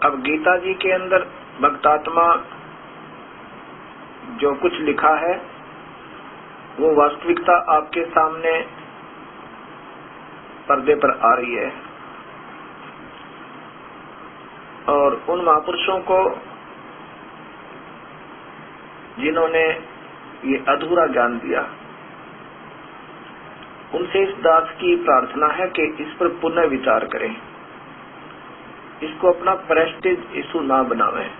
अब गीता जी के अंदर भक्तात्मा जो कुछ लिखा है वो वास्तविकता आपके सामने पर्दे पर आ रही है, और उन महापुरुषों को जिन्होंने ये अधूरा ज्ञान दिया, उनसे इस दास की प्रार्थना है कि इस पर पुनः विचार करें, इसको अपना प्रेस्टीज इशू ना बनावें।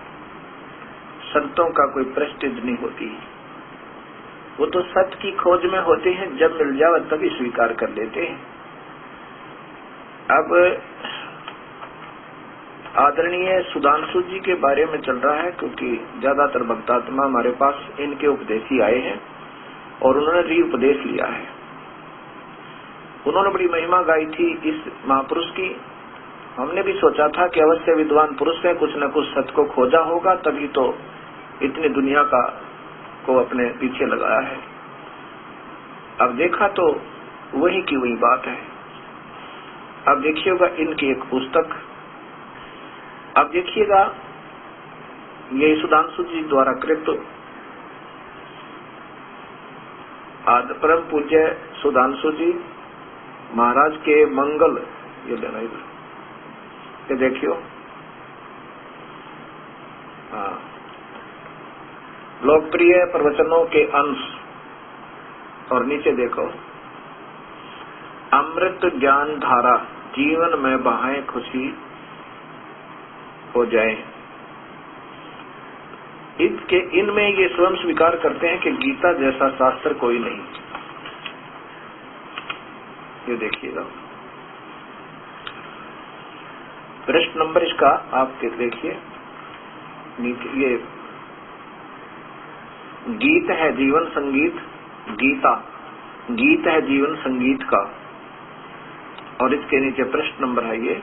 संतों का कोई प्रेस्टीज नहीं होती, वो तो सत्य की खोज में होते हैं, जब मिल जाए तभी स्वीकार कर लेते हैं। अब आदरणीय सुधांशु जी के बारे में चल रहा है, क्योंकि ज्यादातर भक्तात्मा हमारे पास इनके उपदेशी आए हैं और उन्होंने री उपदेश लिया है। उन्होंने बड़ी महिमा गाई थी इस महापुरुष की। हमने भी सोचा था कि अवश्य विद्वान पुरुष है, कुछ न कुछ सत्य को खोजा होगा, तभी तो इतनी दुनिया को अपने पीछे लगाया है। अब देखा तो वही की वही बात है। अब देखिएगा इनकी एक पुस्तक, अब देखिएगा ये सुधांशु जी द्वारा कृत आदि परम पूज्य सुधांशु जी महाराज के मंगल, ये लेना इधर, ये देखियो, हाँ, लोकप्रिय प्रवचनों के अंश, और नीचे देखो अमृत ज्ञान धारा जीवन में बहाए खुशी हो जाए। इसके इनमें ये स्वयं स्वीकार करते हैं कि गीता जैसा शास्त्र कोई नहीं। ये देखिएगा प्रश्न नंबर इसका आप देखिए नीचे, ये गीत है जीवन संगीत, गीता गीत है जीवन संगीत का, और इसके नीचे प्रश्न नंबर है ये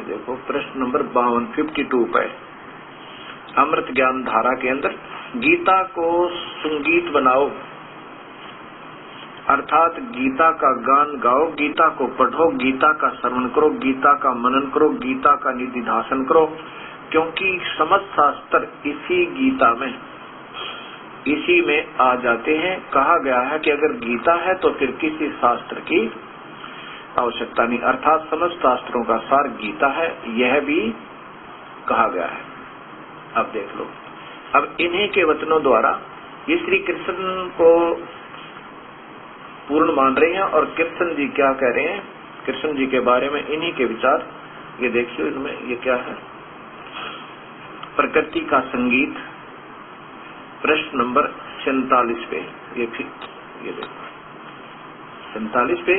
देखो प्रश्न नंबर 52 पे अमृत ज्ञान धारा के अंदर गीता को संगीत बनाओ, अर्थात गीता का गान गाओ, गीता को पढ़ो, गीता का श्रवण करो, गीता का मनन करो, गीता का निधिध्यासन करो, क्योंकि समस्त शास्त्र इसी गीता में, इसी में आ जाते हैं। कहा गया है कि अगर गीता है तो फिर किसी शास्त्र की आवश्यकता नहीं, अर्थात समस्त शास्त्रों का सार गीता है, यह भी कहा गया है। अब देख लो, अब इन्हीं के वचनों द्वारा ये श्री कृष्ण को पूर्ण मान रहे हैं, और कृष्ण जी क्या कह रहे हैं कृष्ण जी के बारे में, इन्हीं के विचार ये देखिए। इनमें ये क्या है, प्रकृति का संगीत, प्रश्न नंबर 47 पे, ये देखो 47 पे,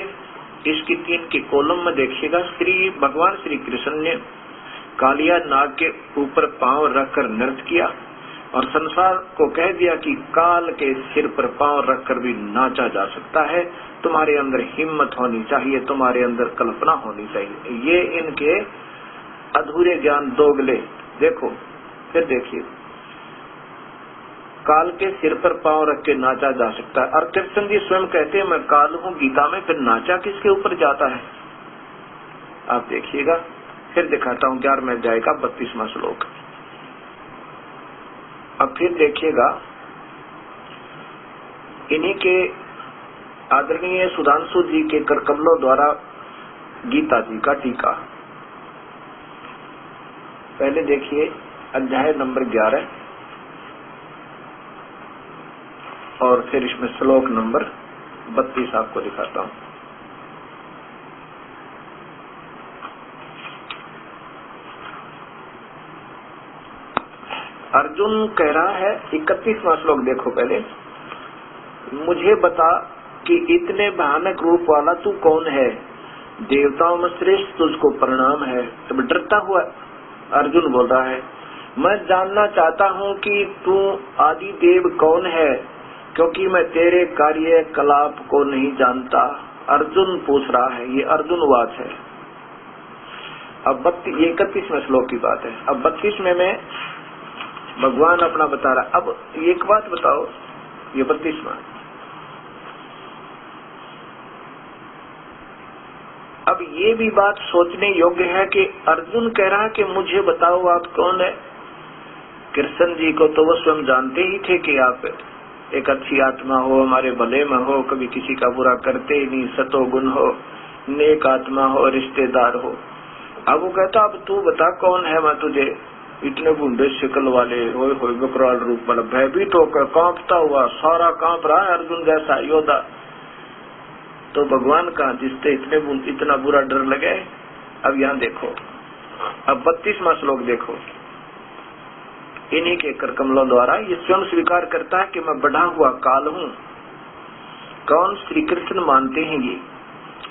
इसकी 3 के कॉलम में देखिएगा। श्री भगवान श्री कृष्ण ने कालिया नाग के ऊपर पांव रखकर नृत्य किया और संसार को कह दिया कि काल के सिर पर पांव रखकर भी नाचा जा सकता है, तुम्हारे अंदर हिम्मत होनी चाहिए, तुम्हारे अंदर कल्पना होनी चाहिए। ये इनके अधूरे ज्ञान दोगले। देखो फिर देखिए, काल के सिर पर पांव रख के नाचा जा सकता है, और कृष्ण जी स्वयं कहते हैं मैं काल हूँ गीता में, फिर नाचा किसके ऊपर जाता है। आप देखिएगा, फिर दिखाता हूँ 11वें अध्याय का 32वां श्लोक। अब फिर देखिएगा इन्हीं के आदरणीय सुधांशु जी के करकमलों द्वारा गीता जी का टीका। पहले देखिए अध्याय नंबर 11 और फिर इसमें श्लोक नंबर 32 आपको दिखाता हूं। अर्जुन कह रहा है, 31वां श्लोक देखो पहले, मुझे बता कि इतने भयानक रूप वाला तू कौन है, देवताओं में श्रेष्ठ तुझको प्रणाम है। तब डरता हुआ अर्जुन बोल रहा है, मैं जानना चाहता हूँ कि तू आदि देव कौन है, क्योंकि मैं तेरे कार्य कलाप को नहीं जानता। अर्जुन पूछ रहा है, ये अर्जुनवाद है। अब 31वें श्लोक की बात है। अब 32वें में भगवान अपना बता रहा। अब एक बात बताओ, ये 32वां, अब अब ये भी बात सोचने योग्य है कि अर्जुन कह रहा है कि मुझे बताओ आप कौन है। कृष्ण जी को तो वो स्वयं जानते ही थे कि आप एक अच्छी आत्मा हो, हमारे भले में हो, कभी किसी का बुरा करते ही नहीं, सतोगुण हो, नेक आत्मा हो, रिश्तेदार हो। अब वो कहता अब तू बता कौन है, मैं तुझे इतने बूढ़े शिकल वाले होए होए विकराल रूप वाला भयभीत होकर कांपता हुआ सारा कांप रहा है अर्जुन जैसा योद्धा, तो भगवान का जिससे इतना बुरा डर लगे। अब यहाँ देखो, अब 32वां श्लोक देखो, इन्हीं के कर कमलों द्वारा ये स्वयं स्वीकार करता है कि मैं बढ़ा हुआ काल हूँ। कौन? श्री कृष्ण मानते हैं ये,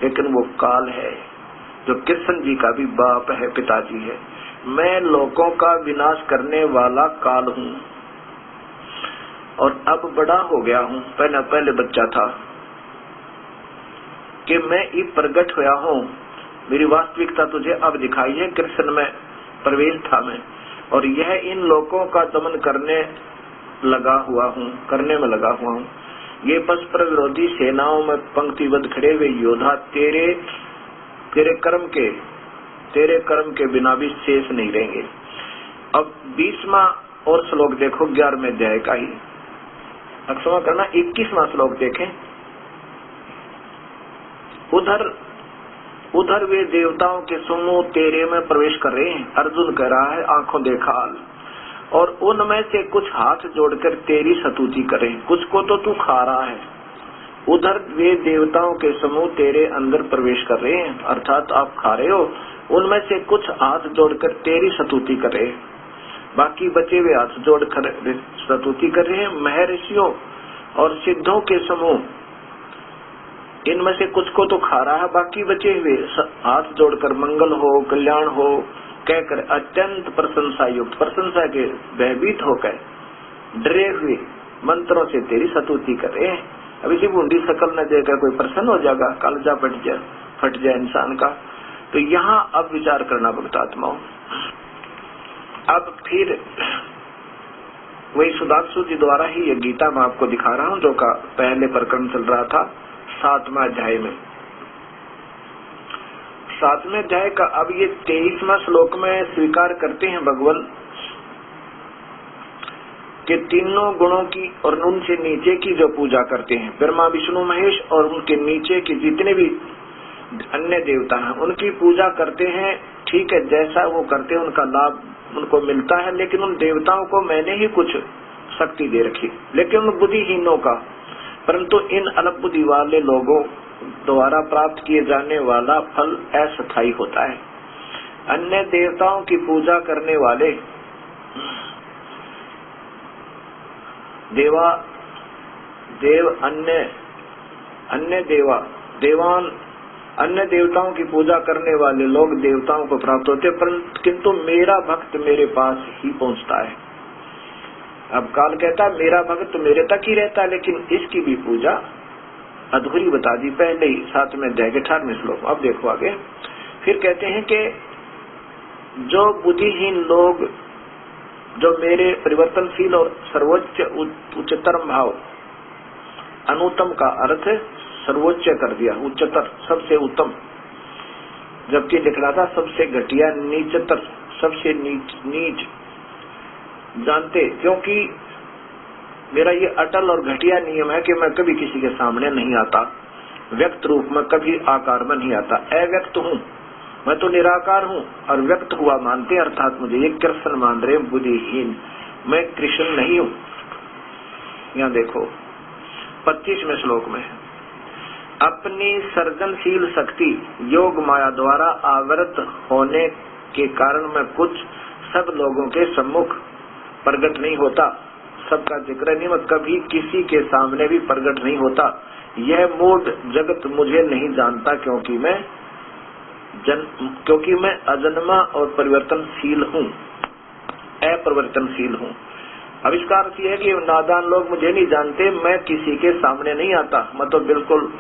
लेकिन वो काल है जो कृष्ण जी का भी बाप है, पिताजी है। मैं लोगों का विनाश करने वाला काल हूँ और अब बड़ा हो गया हूँ। पहले बच्चा था कि मैं ये प्रकट होया हूँ, मेरी वास्तविकता तुझे अब दिखाई है। कृष्ण में प्रवेश था मैं, और यह इन लोगों का दमन करने में लगा हुआ हूँ। ये परस्पर विरोधी सेनाओं में पंक्तिबद्ध खड़े हुए योद्धा तेरे कर्म के बिना भी शेष नहीं रहेंगे। अब 20वां और श्लोक देखो, 11वें अध्याय का ही, क्षमा करना 21वां श्लोक देखें। उधर वे देवताओं के समूह तेरे में प्रवेश कर रहे हैं। अर्जुन कह रहा है आंखों देखाल, और उनमें से कुछ हाथ जोड़कर तेरी स्तुति करें, कुछ को तो तू खा रहा है। उधर वे देवताओं के समूह तेरे अंदर प्रवेश कर रहे हैं, अर्थात आप खा रहे हो। उनमें से कुछ हाथ जोड़कर तेरी स्तुति कर रहे हैं, बाकी बचे हुए हाथ जोड़कर स्तुति कर रहे हैं। महर्षियों और सिद्धों के समूह इनमें से कुछ को तो खा रहा है, बाकी बचे हुए हाथ जोड़कर मंगल हो, कल्याण हो कहकर अत्यंत प्रशंसा युक्त, प्रशंसा के भयभीत होकर डरे हुए मंत्रों से तेरी स्तुति कर रहे हैं। अब इसी बूंदी शकल न देकर कोई प्रसन्न हो जाएगा, कालजा फट जाए इंसान का। तो यहाँ अब विचार करना भक्तात्माओं। अब फिर वही सुधांशु जी द्वारा ही ये गीता मैं आपको दिखा रहा हूँ, जो का पहले प्रकरण चल रहा था 7वां अध्याय में। 7वें अध्याय का अब ये 23वां श्लोक में स्वीकार करते हैं भगवान कि तीनों गुणों की और उनसे नीचे की जो पूजा करते हैं, ब्रह्मा विष्णु महेश और उनके नीचे की जितने भी अन्य देवता हैं, उनकी पूजा करते हैं। ठीक है, जैसा वो करते हैं उनका लाभ उनको मिलता है, लेकिन उन देवताओं को मैंने ही कुछ शक्ति दे रखी, लेकिन उन बुद्धिहीनों का, परंतु इन अल्प बुद्धि वाले लोगों द्वारा प्राप्त किए जाने वाला फल अस्थायी होता है। अन्य देवताओं की पूजा करने वाले अन्य देवताओं की पूजा करने वाले लोग देवताओं को प्राप्त होते, किंतु मेरा भक्त मेरे पास ही पहुंचता है। अब काल कहता है मेरा भक्त मेरे तक ही रहता है, लेकिन इसकी भी पूजा अधूरी बता दी पहले ही 7वें अध्याय के 18वें श्लोक। अब देखो आगे, फिर कहते हैं कि जो बुद्धिहीन लोग, जो मेरे परिवर्तनशील और सर्वोच्च उच्चतर भाव, अनुत्तम का अर्थ सर्वोच्च कर दिया, उच्चतर सबसे उत्तम, जबकि लिखना था सबसे घटिया, नीचतर सबसे नीच जानते, क्योंकि मेरा ये अटल और घटिया नियम है कि मैं कभी किसी के सामने नहीं आता, व्यक्त रूप में कभी आकार में नहीं आता। अव्यक्त हूँ मैं, तो निराकार हूँ, और व्यक्त हुआ मानते, अर्थात मुझे ये कृष्ण मान रहे बुद्धिहीन, मैं कृष्ण नहीं हूँ। यहाँ देखो 25वें श्लोक में, अपनी सर्जनशील शक्ति योग माया द्वारा आवृत होने के कारण मैं कुछ सब लोगों के सम्मुख प्रकट नहीं होता, सबका जिक्र नहीं, मैं कभी किसी के सामने भी प्रकट नहीं होता। यह मूढ़ जगत मुझे नहीं जानता, क्योंकि मैं अजन्मा और परिवर्तनशील हूँ, अपरिवर्तनशील हूँ। अब इसका अर्थ यह है कि नादान लोग मुझे नहीं जानते, मैं किसी के सामने नहीं आता, मैं तो बिल्कुल,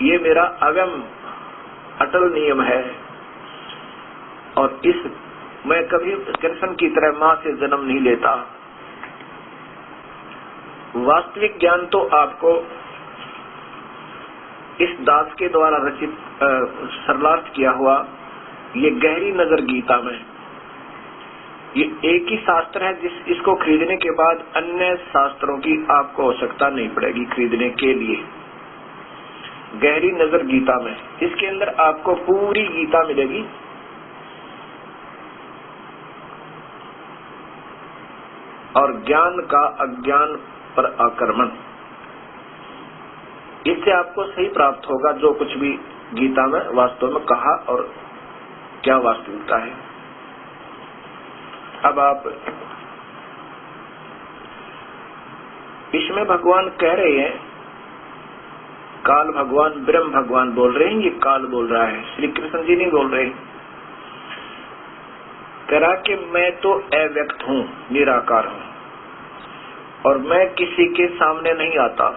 ये मेरा अगम अटल नियम है। और मैं कभी कृष्ण की तरह माँ से जन्म नहीं लेता। वास्तविक ज्ञान तो आपको इस दास के द्वारा रचित सरलार्थ किया हुआ ये गहरी नजर गीता में, ये एक ही शास्त्र है इसको खरीदने के बाद अन्य शास्त्रों की आपको आवश्यकता नहीं पड़ेगी खरीदने के लिए। गहरी नजर गीता में, इसके अंदर आपको पूरी गीता मिलेगी। और ज्ञान का अज्ञान पर आक्रमण, इससे आपको सही प्राप्त होगा जो कुछ भी गीता में वास्तव में कहा और क्या वास्तविकता है। अब आप इसमें भगवान कह रहे हैं, काल भगवान ब्रह्म भगवान बोल रहे हैं, ये काल बोल रहा है, श्री कृष्ण जी नहीं बोल रहे। कह रहा कि मैं तो अव्यक्त हूँ, निराकार हूँ और मैं किसी के सामने नहीं आता,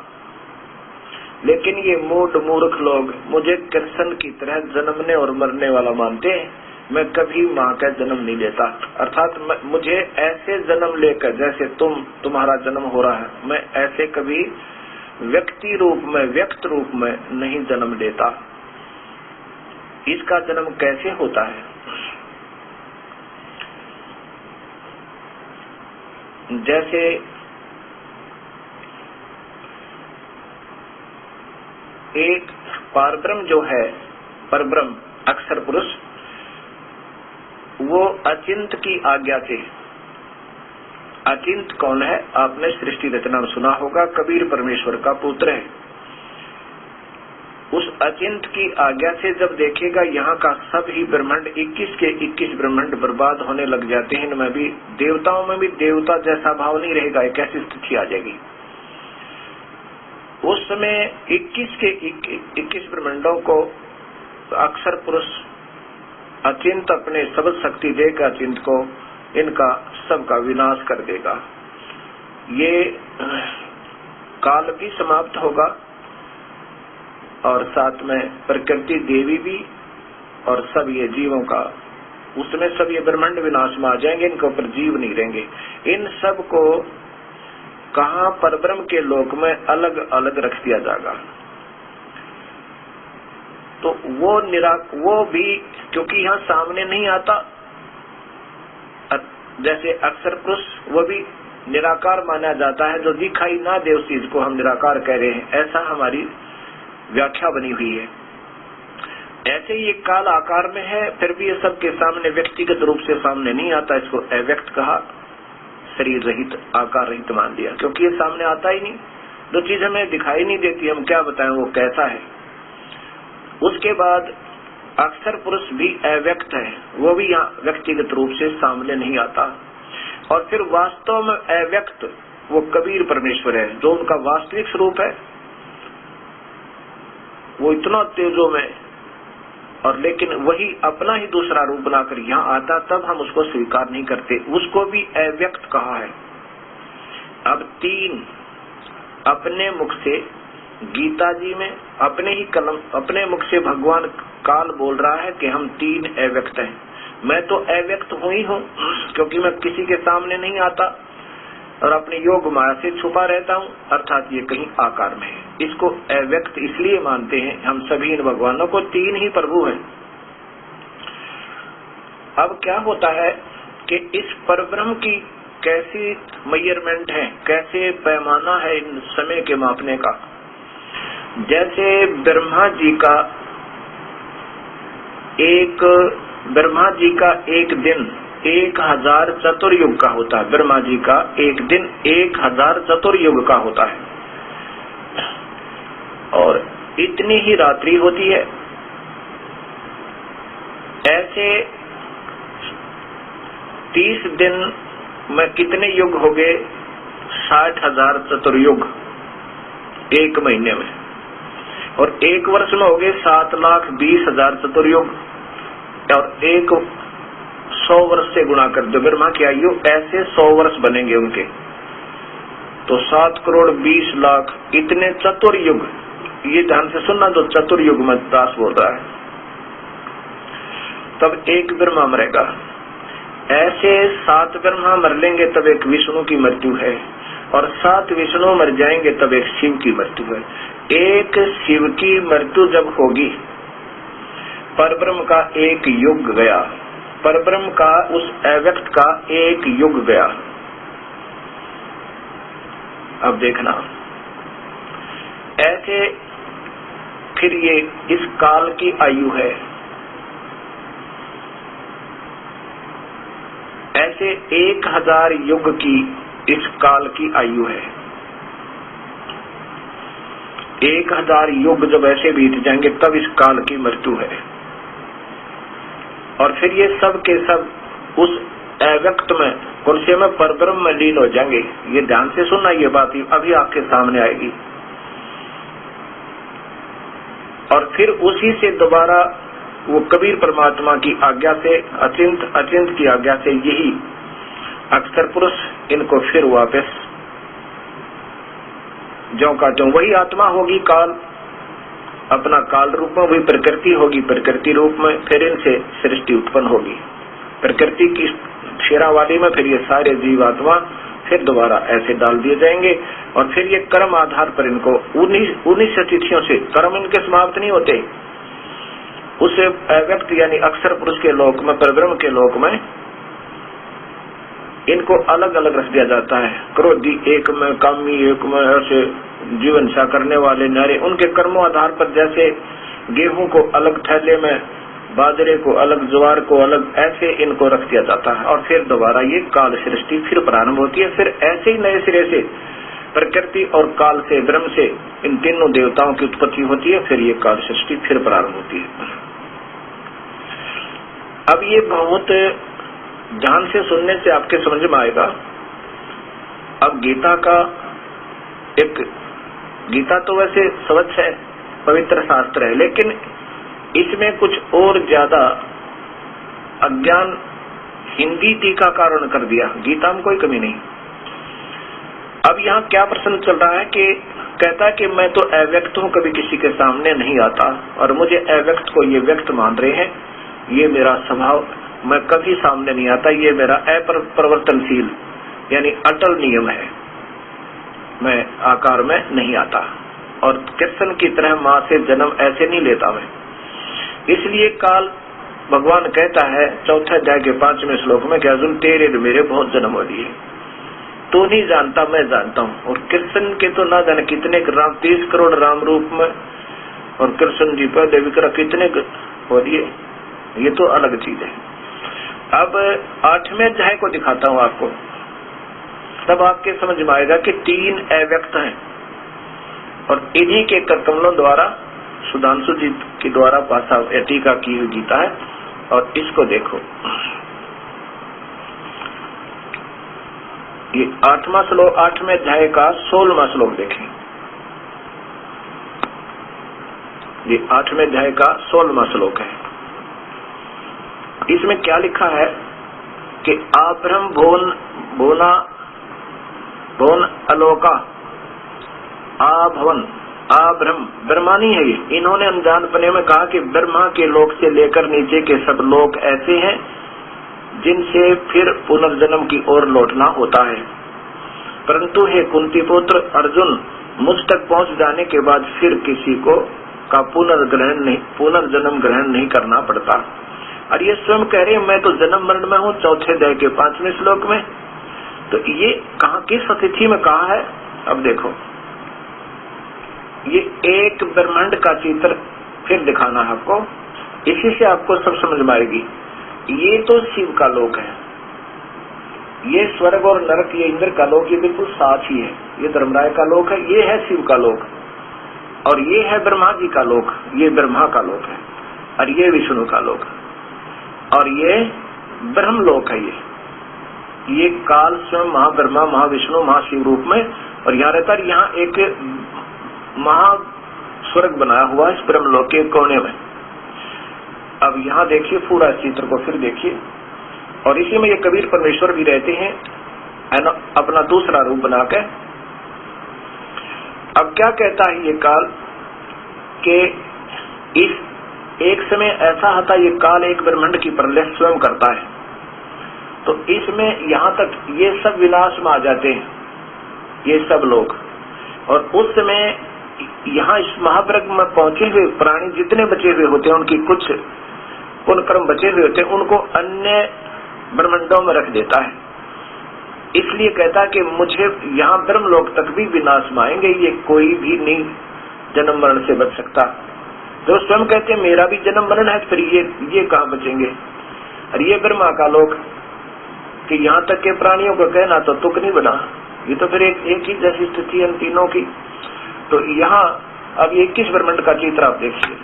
लेकिन ये मूर्ख लोग मुझे कृष्ण की तरह जन्मने और मरने वाला मानते हैं। मैं कभी माँ का जन्म नहीं लेता, अर्थात मुझे ऐसे जन्म लेकर जैसे तुम्हारा जन्म हो रहा है, मैं ऐसे कभी व्यक्ति रूप में व्यक्त रूप में नहीं जन्म लेता। इसका जन्म कैसे होता है? जैसे एक पारब्रह्म जो है, परब्रह्म अक्षर पुरुष, वो अचिंत की आज्ञा से, अचिंत कौन है? आपने सृष्टि रचना में सुना होगा, कबीर परमेश्वर का पुत्र है। उस अचिंत की आज्ञा से जब देखेगा यहाँ का सब ही ब्रह्मांड 21 के 21 ब्रह्मांड बर्बाद होने लग जाते हैं, इनमें भी देवताओं में भी देवता जैसा भाव नहीं रहेगा, एक ऐसी स्थिति आ जाएगी। उस समय 21 के 21 ब्रह्मांडों को अक्षर पुरुष अचिंत अपने सबद शक्ति देकर अचिंत को इनका सबका विनाश कर देगा। ये काल भी समाप्त होगा और साथ में प्रकृति देवी भी और सब ये जीवों का, उसमें सब ये ब्रह्मांड विनाश में आ जाएंगे, इनके ऊपर जीव नहीं रहेंगे। इन सब को कहाँ परब्रह्म के लोक में अलग अलग रख दिया जाएगा। तो वो भी क्योंकि यहाँ सामने नहीं आता, जैसे अक्षर पुरुष वो भी निराकार माना जाता है, जो दिखाई ना दे उस चीज को हम निराकार कह रहे हैं, ऐसा हमारी व्याख्या बनी हुई है। ऐसे ही एक काल आकार में है, फिर भी ये सबके सामने व्यक्तिगत रूप से सामने नहीं आता, इसको अव्यक्त कहा, शरीर रहित आकार रहित मान दिया, क्योंकि ये सामने आता ही नहीं, जो चीज हमें दिखाई नहीं देती, हम क्या बताएं वो कैसा है। उसके बाद अक्षर पुरुष भी अव्यक्त है, वो भी यहाँ व्यक्तिगत रूप से सामने नहीं आता। और फिर वास्तव में अव्यक्त वो कबीर परमेश्वर है, जो उनका वास्तविक स्वरूप है, वो इतना तेजो में, और लेकिन वही अपना ही दूसरा रूप बनाकर यहाँ आता, तब हम उसको स्वीकार नहीं करते, उसको भी अव्यक्त कहा है। अब 3 अपने मुख से गीता जी में अपने ही कलम अपने मुख से भगवान काल बोल रहा है कि हम 3 अव्यक्त हैं। मैं तो अव्यक्त हूँ ही हूँ, क्योंकि मैं किसी के सामने नहीं आता और अपने योग माया से छुपा रहता हूँ, अर्थात ये कहीं आकार में है। इसको अव्यक्त इसलिए मानते हैं हम सभी इन भगवानों को, 3 ही प्रभु हैं। अब क्या होता है कि इस परब्रह्म की कैसी मेजरमेंट है, कैसे पैमाना है इन समय के मापने का। जैसे ब्रह्मा जी का एक दिन 1000 चतुर्युग का होता है। ब्रह्मा जी का एक दिन 1000 चतुर्युग का होता है, और इतनी ही रात्रि होती है। ऐसे 30 दिन में कितने युग हो गए? 60,000 चतुर्युग एक महीने में, और एक वर्ष में हो गए 7,20,000 चतुर्युग, और 100 वर्ष से गुणा कर दो ब्रह्मा की आयु, ऐसे 100 वर्ष बनेंगे उनके, तो 7,20,00,000 इतने चतुर्युग। ये ध्यान से सुनना, जो चतुर्युग में दास बोल रहा है, तब एक ब्रह्मा मरेगा। ऐसे 7 ब्रह्मा मर लेंगे तब एक विष्णु की मृत्यु है, और 7 विष्णु मर जाएंगे तब एक शिव की मृत्यु है। एक शिव की मृत्यु जब होगी, परब्रह्म का एक युग गया, परब्रह्म का उस अव्यक्त का एक युग गया। अब देखना, ऐसे फिर ये इस काल की आयु है, ऐसे 1000 युग की इस काल की आयु है। 1000 युग जब ऐसे बीत जाएंगे तब इस काल की मृत्यु है। और फिर ये सब के सब उस अव्यक्त में, कुर्सी में, परब्रह्म में लीन हो जाएंगे। ये ध्यान से सुनना, ये बात अभी आपके सामने आएगी। और फिर उसी से दोबारा वो कबीर परमात्मा की आज्ञा से, अचिंत अचिंत की आज्ञा से, यही अक्षर पुरुष इनको फिर वापस ज्यों का त्यों वही आत्मा होगी, काल अपना काल रूप में, वही प्रकृति होगी, प्रकृति रूप में फिर इनसे सृष्टि उत्पन्न होगी। प्रकृति की शेरावाली में फिर ये सारे जीवात्मा फिर दोबारा ऐसे डाल दिए जाएंगे। और फिर ये कर्म आधार पर इनको 19 तिथियों से कर्म इनके समाप्त नहीं होते। उस अव्यक्त यानी अक्षर पुरुष के लोक में, परब्रह्म के लोक में इनको अलग अलग रख दिया जाता है। क्रोधी एक में, कामी एक में, ऐसे जीवन सा करने वाले नारे, उनके कर्मों आधार पर जैसे गेहूं को अलग थैले में, बाजरे को अलग, ज्वार को अलग, ऐसे इनको रख दिया जाता है। और फिर दोबारा ये काल सृष्टि फिर प्रारंभ होती है। फिर ऐसे ही नए सिरे से प्रकृति और काल से, ब्रह्म से इन तीनों देवताओं की उत्पत्ति होती है। फिर ये काल सृष्टि फिर प्रारंभ होती है। अब ये बहुत ध्यान से सुनने से आपके समझ में आएगा। अब गीता का एक, गीता तो वैसे स्वच्छ है, पवित्र शास्त्र है, लेकिन इसमें कुछ और ज्यादा अज्ञान हिंदी टीकाकारों ने कर दिया। गीता में कोई कमी नहीं। अब यहाँ क्या प्रश्न चल रहा है कि कहता है कि मैं तो अव्यक्त हूँ, कभी किसी के सामने नहीं आता, और मुझे अव्यक्त को ये व्यक्त मान रहे हैं, ये मेरा स्वभाव, मैं कभी सामने नहीं आता, ये मेरा अपरिवर्तनशील यानी अटल नियम है, मैं आकार में नहीं आता, और कृष्ण की तरह माँ से जन्म ऐसे नहीं लेता मैं। इसलिए काल भगवान कहता है 4 अध्याय के 5वें श्लोक में कि अर्जुन तेरे मेरे बहुत जन्म हो लिए, तू नहीं जानता मैं जानता हूँ। और कृष्ण के तो ना जाने कितने राम, 30 करोड़ राम रूप में, और कृष्ण जी पर विक्रम कितने हो लिए, ये तो अलग चीज है। अब 8वें अध्याय को दिखाता हूँ आपको, तब आपके समझ में आएगा कि 3 अव्यक्त हैं, और इन्हीं के कमलों द्वारा सुधांशु जी के द्वारा भाषा टीका की हुई गीता है। और इसको देखो, ये 8वां श्लोक, 8वें अध्याय का 16वां श्लोक देखें। ये 8वें अध्याय का 16वां श्लोक है। इसमें क्या लिखा है कि आब्रह्म भोन अलोका आभवन, आब्रह्म ब्रह्मानी है ये। इन्होंने अनजानपने में कहा कि ब्रह्मा के लोक से लेकर नीचे के सब लोक ऐसे हैं जिनसे फिर पुनर्जन्म की ओर लौटना होता है। परंतु हे कुंती पुत्र अर्जुन, मुझ तक पहुंच जाने के बाद फिर किसी को का पुनर्जन्म ग्रहण नहीं करना पड़ता। और ये स्वयं कह रहे हैं मैं तो जन्म मरण में हूँ, 4 अध्याय के 5वें श्लोक में। तो ये कहा, किस अतिथि में कहा है? अब देखो, ये एक ब्रह्मांड का चित्र फिर दिखाना है आपको, इसी से आपको सब समझ में आएगी। ये तो शिव का लोक है, ये स्वर्ग और नरक, ये इंद्र का लोक, ये बिल्कुल साथ ही है। ये धर्मराय का लोक है, ये है शिव का लोक, और ये है ब्रह्मा जी का लोक, ये ब्रह्मा का लोक है, और ये विष्णु का लोक, और ये ब्रह्म लोक है। ये काल स्वयं महाब्रह्मा, महाविष्णु, महाशिव रूप में, और यहाँ रहता है। यहाँ एक महा स्वर्ग बनाया हुआ है इस ब्रह्म लोक के कोने में। अब यहाँ देखिए पूरा चित्र को फिर देखिए, और इसी में ये कबीर परमेश्वर भी रहते हैं अपना दूसरा रूप बनाकर। अब क्या कहता है ये काल कि इस एक समय ऐसा आता, ये काल एक ब्रह्मांड की प्रलय स्वयं करता है, तो इसमें यहाँ तक ये सब विनाश में आ जाते हैं, ये सब लोग। और उस समय यहाँ इस महावर्ग में पहुंचे हुए प्राणी जितने बचे हुए होते हैं, उनकी कुछ पुण्य कर्म बचे हुए होते हैं, उनको अन्य ब्रह्मांडों में रख देता है। इसलिए कहता है कि मुझे यहाँ ब्रह्मलोक तक भी विनाश में आएंगे, ये कोई भी नहीं जन्म मरण से बच सकता। तो स्वयं कहते हैं मेरा भी जन्म मरण है, फिर ये कहाँ बचेंगे। और ये ब्रह्मा का लोक कि यहाँ तक के प्राणियों को कहना तो तुक नहीं बना, ये तो फिर एक ही जैसी स्थिति है इन तीनों की। तो यहाँ अब 21 ब्रह्मांड का चित्र आप देखिए।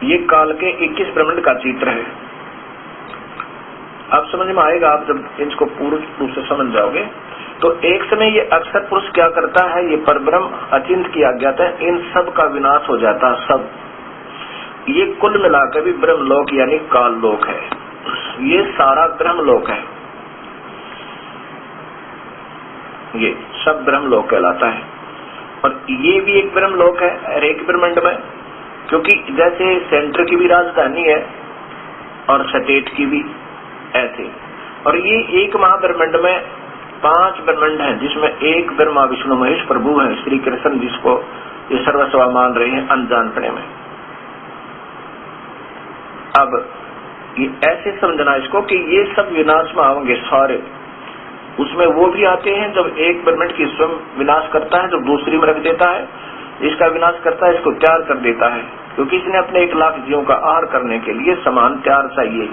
ये काल के 21 ब्रह्मांड का चित्र है। आप समझ में आएगा आप जब इसको पूर्ण रूप से समझ जाओगे। तो एक समय ये अक्षर पुरुष क्या करता है, ये परब्रह्म अचिंत की अज्ञात है, इन सब का विनाश हो जाता है। सब ये कुल मिलाकर भी ब्रह्मलोक यानी काल लोक है, ये सारा ब्रह्मलोक है, ये सब ब्रह्मलोक कहलाता है। और ये भी एक ब्रह्मलोक है हर एक ब्रह्मांड में, क्योंकि जैसे सेंटर की भी राजधानी है और स्टेट की भी ऐसे। और ये एक महाब्रह्मांड में 5 ब्रह्मांड हैं, जिसमें एक ब्रह्मा विष्णु महेश प्रभु है, श्री कृष्ण, जिसको ये सर्वस्वा मान रहे हैं अनजानपने में। अब ये ऐसे समझना इसको कि ये सब विनाश में आएंगे सारे। उसमें वो भी आते हैं जब एक ब्रह्मांड की स्वयं विनाश करता है, जब दूसरी में रख देता है, इसका विनाश करता है, इसको तैयार कर देता है, क्योंकि इसने अपने 1 लाख जीवों का आहार करने के लिए सामान तैयार चाहिए।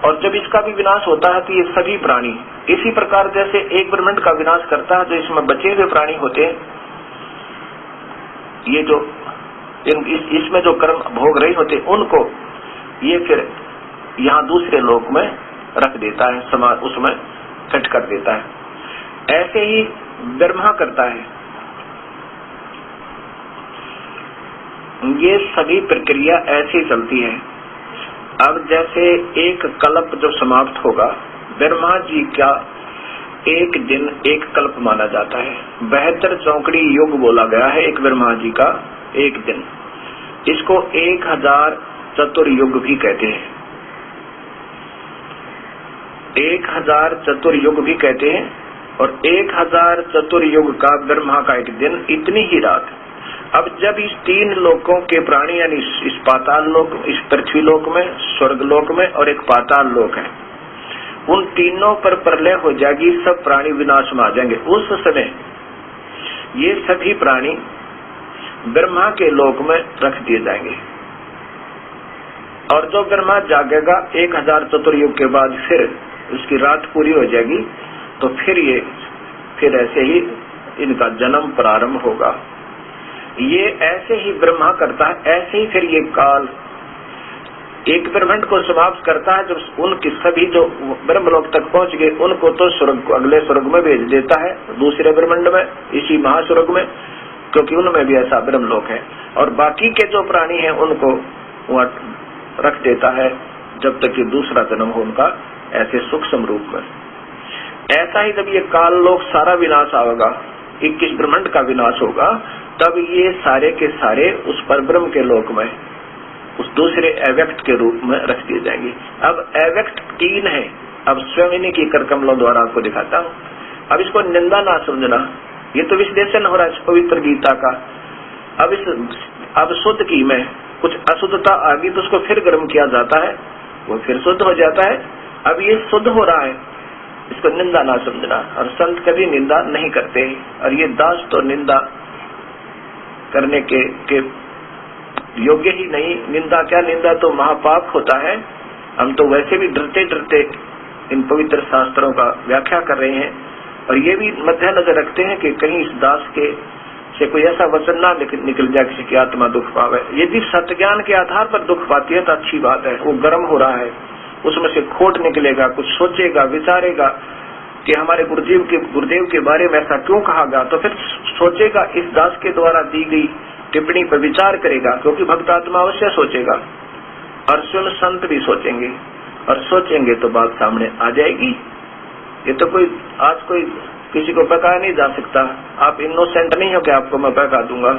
और जब इसका भी विनाश होता है तो ये सभी प्राणी इसी प्रकार जैसे एक ब्रह्मांड का विनाश करता है, जो इसमें बचे हुए प्राणी होते हैं, ये जो इसमें जो कर्म भोग रहे होते हैं, उनको ये फिर यहाँ दूसरे लोक में रख देता है, समाज उसमें कट कर देता है। ऐसे ही ब्रह्मा करता है। ये सभी प्रक्रिया ऐसे ही चलती है। अब जैसे एक कल्प जो समाप्त होगा, ब्रह्मा जी का एक दिन एक कल्प माना जाता है। 72 चौकड़ी युग बोला गया है एक ब्रह्मा जी का एक दिन। इसको 1000 चतुर्युग भी कहते हैं, 1000 चतुर्युग भी कहते हैं। और 1000 चतुर्युग का ब्रह्मा का एक दिन, इतनी ही रात। अब जब इस 3 लोकों के प्राणी यानी इस पाताल लोक, इस पृथ्वी लोक में, स्वर्ग लोक में और एक पाताल लोक है, उन तीनों पर प्रलय हो जाएगी, सब प्राणी विनाश में आ जाएंगे। उस समय ये सभी प्राणी ब्रह्मा के लोक में रख दिए जाएंगे। और जो ब्रह्मा जागेगा 1000 चतुर्युग के बाद, फिर उसकी रात पूरी हो जाएगी, तो फिर ऐसे ही इनका जन्म प्रारंभ होगा। ये ऐसे ही ब्रह्मा करता है। ऐसे ही फिर ये काल एक ब्रह्मांड को समाप्त करता है। जब उनके सभी जो ब्रह्मलोक तक पहुंच गए, उनको तो स्वर्ग को, अगले स्वर्ग में भेज देता है, दूसरे ब्रह्मांड में, इसी महास्वर्ग में, क्योंकि उनमें भी ऐसा ब्रह्मलोक है। और बाकी के जो प्राणी हैं उनको वहां रख देता है जब तक कि दूसरा जन्म हो उनका, ऐसे सूक्ष्म रूप में। ऐसा ही जब ये काल लोक सारा विनाश आएगा, 21 ब्रह्मांड का विनाश होगा, तब ये सारे के सारे उस परब्रह्म के लोक में, उस दूसरे अव्यक्त के रूप में रख दिए जाएंगे। अब अव्यक्त 3 है। अब स्वयं इन्हीं की कर कमलों द्वारा आपको दिखाता हूँ। अब इसको निंदा ना समझना, ये तो विश्लेषण हो रहा है पवित्र गीता का। अब शुद्ध की में कुछ अशुद्धता आ गई तो उसको फिर गर्म किया जाता है, वो फिर शुद्ध हो जाता है। अब ये शुद्ध हो रहा है, इसको निंदा ना समझना। और संत कभी निंदा नहीं करते। और ये दास तो निंदा करने के योग्य ही नहीं। निंदा क्या, निंदा तो महापाप होता है। हम तो वैसे भी डरते डरते इन पवित्र शास्त्रों का व्याख्या कर रहे हैं। और ये भी मद्देनजर रखते हैं कि कहीं इस दास के से कोई ऐसा वचन ना निकल जाए किसी की आत्मा दुख पावे। यदि सत्य ज्ञान के आधार पर दुख पाती है तो अच्छी बात है। वो गर्म हो रहा है, उसमें से खोट निकलेगा, कुछ सोचेगा, विचारेगा कि हमारे गुरुदेव के बारे में ऐसा क्यों कहा गया, तो फिर सोचेगा, इस दास के द्वारा दी गई टिप्पणी पर विचार करेगा, क्योंकि भक्त आत्मा अवश्य सोचेगा। और स्वयं संत भी सोचेंगे, और सोचेंगे तो बात सामने आ जाएगी। ये तो आज कोई किसी को पका नहीं जा सकता। आप इनोसेंट नहीं हो कि आपको मैं पका दूंगा।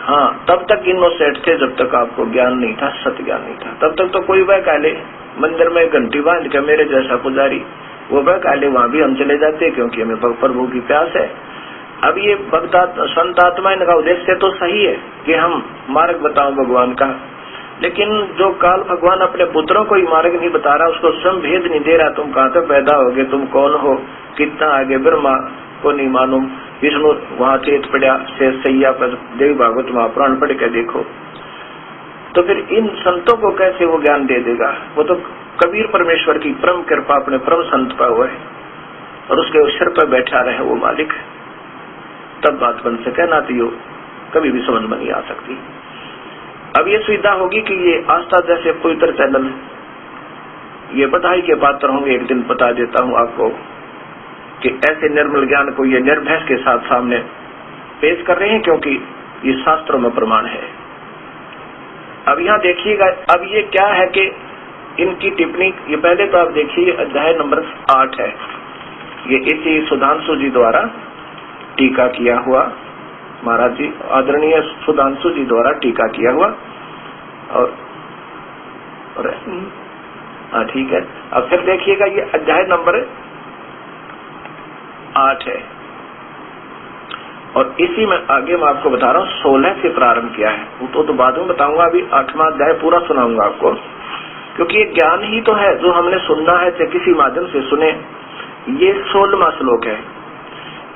हाँ, तब तक इनोसेंट थे जब तक आपको ज्ञान नहीं था, सत्य ज्ञान नहीं था। तब तक तो कोई वह कह ले, मंदिर में घंटी बांध के मेरे जैसा पुजारी वो पहले वहां भी हम चले जाते क्योंकि हमें प्रभु की प्यास है। अब ये संत आत्मा इनका उद्देश्य तो सही है कि हम मार्ग बताओ भगवान का, लेकिन जो काल भगवान अपने पुत्रों को ही मार्ग नहीं बता रहा, उसको स्वयं भेद नहीं दे रहा, तुम कहाँ से पैदा होगे, तुम कौन हो, कितना आगे, ब्रह्मा को नहीं मालूम, विष्णु वहां चेत पड़ा से सैया पर, देवी भागवत महापुराण पढ़ के देखो, तो फिर इन संतों को कैसे वो ज्ञान दे देगा? वो तो कबीर परमेश्वर की परम कृपा अपने परम संत पर हुआ है और उसके सिर पर बैठा रहे वो मालिक, तब बात बन सके, ना तो यो कभी भी समझ में नहीं आ सकती। अब ये सुविधा होगी कि ये आस्था जैसे पवित्र चैनल ये बधाई के पात्र होंगे। एक दिन बता देता हूँ आपको कि ऐसे निर्मल ज्ञान को ये निर्भय के साथ सामने पेश कर रहे हैं, क्योंकि ये शास्त्रों में प्रमाण है। अब यहाँ देखिएगा, अब ये क्या है कि इनकी टिप्पणी, ये पहले तो आप देखिए अध्याय नंबर 8 है, ये इसी सुधांशु जी द्वारा टीका किया हुआ, महाराज जी आदरणीय सुधांशु जी द्वारा टीका किया हुआ, और ठीक है। अब फिर देखिएगा ये अध्याय नंबर 8 है, और इसी में आगे मैं आपको बता रहा हूँ 16 से प्रारंभ किया है, वो तो बाद में बताऊंगा, अभी 8वां अध्याय पूरा सुनाऊंगा आपको, क्योंकि ये ज्ञान ही तो है जो हमने सुनना है, चाहे किसी माध्यम से सुने। ये 16वां श्लोक है।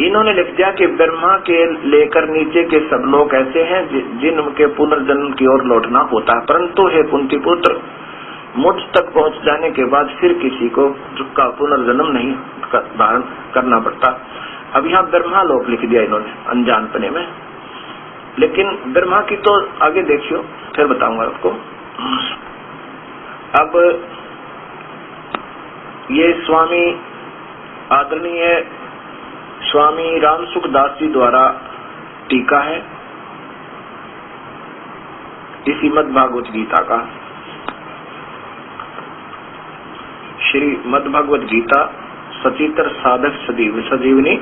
इन्होंने लिख दिया कि ब्रह्मा के लेकर नीचे के सब लोग ऐसे हैं जिनके पुनर्जन्म की ओर लौटना होता है, परंतु हे कुंती पुत्र, मुझ तक पहुंच जाने के बाद फिर किसी को का पुनर्जन्म नहीं धारण करना पड़ता। अब यहाँ ब्रह्मा लोक लिख दिया इन्होंने अनजानपने में, लेकिन ब्रह्मा की तो आगे देखियो, फिर बताऊंगा आपको। अब ये स्वामी आदरणीय स्वामी रामसुख दास जी द्वारा टीका है इसी मद्भागवत गीता का, श्री मद्भागवत गीता सचित्र साधक सजीवनी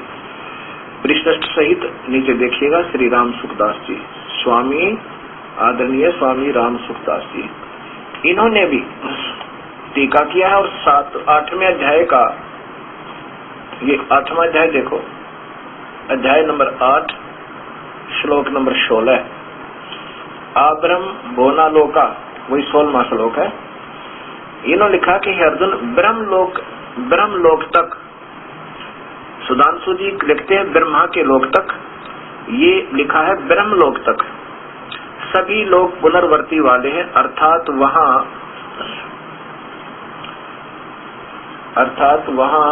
पृष्ठ सहित नीचे देखिएगा, श्री राम सुखदास जी, स्वामी आदरणीय स्वामी राम सुखदास जी, इन्होंने भी टीका किया है। और 8वें अध्याय का, ये 8वां अध्याय देखो, अध्याय नंबर 8 श्लोक नंबर 16, आब्रह्म भोनालोका, वही 16वां श्लोक है। इन्होंने लिखा कि हे अर्जुन, ब्रह्मलोक तक, सुधांशु जी लिखते हैं ब्रह्मा के लोक तक, ये लिखा है ब्रह्मलोक तक सभी लोग पुनर्वर्ती वाले हैं, अर्थात वहां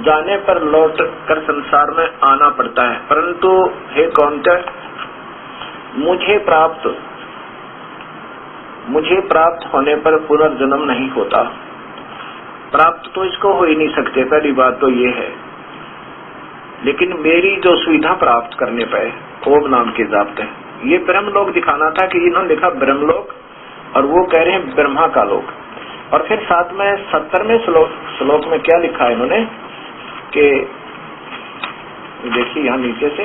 जाने पर लौट कर संसार में आना पड़ता है, परंतु हे कौंते, मुझे प्राप्त होने पर पुनर्जन्म नहीं होता। प्राप्त तो इसको हो ही नहीं सकते, पहली बात तो ये है, लेकिन मेरी जो सुविधा प्राप्त करने पे ओम नाम के जापते हैं, ये ब्रह्मलोक दिखाना था कि इन्होंने लिखा ब्रह्मलोक, और वो कह रहे हैं ब्रह्मा का लोक। और फिर साथ में 70वें श्लोक में क्या लिखा है इन्होंने कि देखिए यहाँ नीचे से,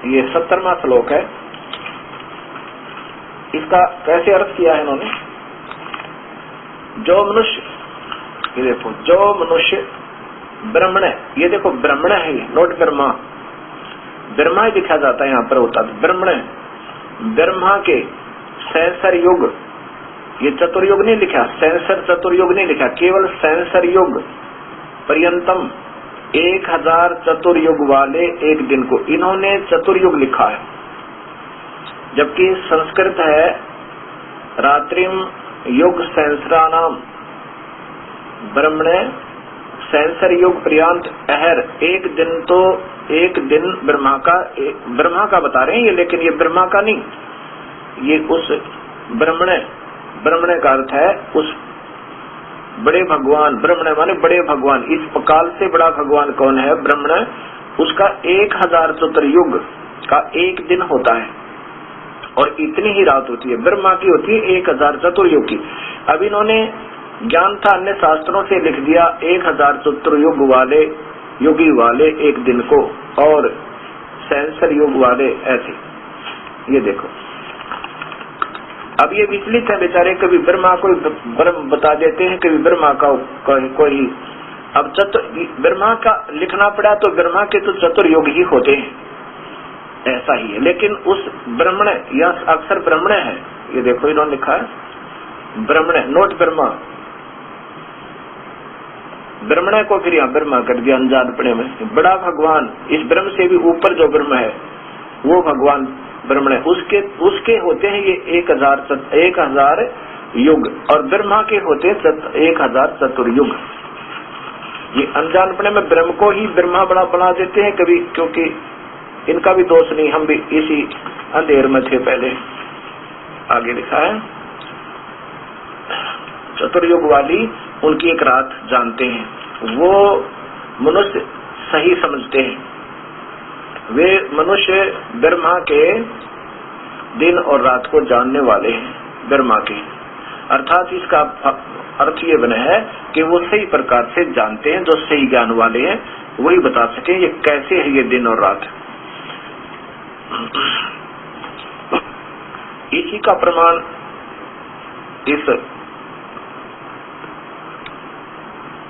ये 70वां श्लोक है, इसका कैसे अर्थ किया है इन्होंने, जो मनुष्य, ये देखो, जो मनुष्य ब्राह्मण है, ये देखो ब्राह्मण है, नोट ब्रह्मा, ब्रह्मा ही लिखा जाता है यहाँ पर, होता है ब्राह्मण, ब्रह्मा के सहस्र युग, ये चतुर्युग नहीं लिखा, सहस्र चतुर्युग नहीं लिखा, केवल सहस्र युग पर्यंतम 1000 चतुर्युग वाले एक दिन को इन्होंने चतुर्युग लिखा है, जबकि संस्कृत है रात्रिम युग सहस्रानाम ब्रह्मणे सहस्र युग पर्यंत अहर, एक दिन तो एक दिन ब्रह्मा का बता रहे हैं ये, लेकिन ये ब्रह्मा का नहीं, ये उस ब्रह्मणे का अर्थ है उस बड़े भगवान, ब्रह्मणे माने बड़े भगवान, इस काल से बड़ा भगवान कौन है, ब्रह्मणे, उसका 1000 चतुर्युग का एक दिन होता है और इतनी ही रात होती है, ब्रह्मा की होती है 1000 चतुर्युग की। अब इन्होंने ज्ञान था अन्य शास्त्रों से लिख दिया 1000 चतुर्युग वाले युगी वाले एक दिन को, और सहस्र युग वाले ऐसे, ये देखो। अब ये विचलित है बेचारे, कभी ब्रह्मा को ब्रह्म बता देते हैं, कभी ब्रह्मा का कोई। अब ब्रह्मा का लिखना पड़ा तो ब्रह्मा के तो चतुर्युग ही होते हैं, ऐसा ही है। लेकिन उस ब्रह्मण या अक्षर ब्रह्मण है, ये देखो इन्होंने लिखा है ब्रह्मण, नोट ब्रह्मा, ब्रह्मण को फिर यहाँ ब्रह्मा कर दिया अनजानपने में। बड़ा भगवान, इस ब्रह्म से भी ऊपर जो ब्रह्म है वो भगवान ब्रह्मण है, उसके होते हैं ये 1000 युग, और ब्रह्मा के होते हैं 1000 चतुर्युग। ये अनजानपने में ब्रह्म को ही ब्रह्मा बना देते हैं कभी, क्योंकि इनका भी दोष नहीं, हम भी इसी अंधेर में थे पहले। आगे लिखा है चतुर्युग वाली उनकी एक रात जानते हैं, वो मनुष्य सही समझते हैं। वे मनुष्य ब्रह्मा के दिन और रात को जानने वाले हैं, ब्रह्मा के। अर्थात इसका अर्थ ये बना है कि वो सही प्रकार से जानते हैं, जो सही ज्ञान वाले हैं वही बता सके ये कैसे है ये दिन और रात। इसी का प्रमाण इस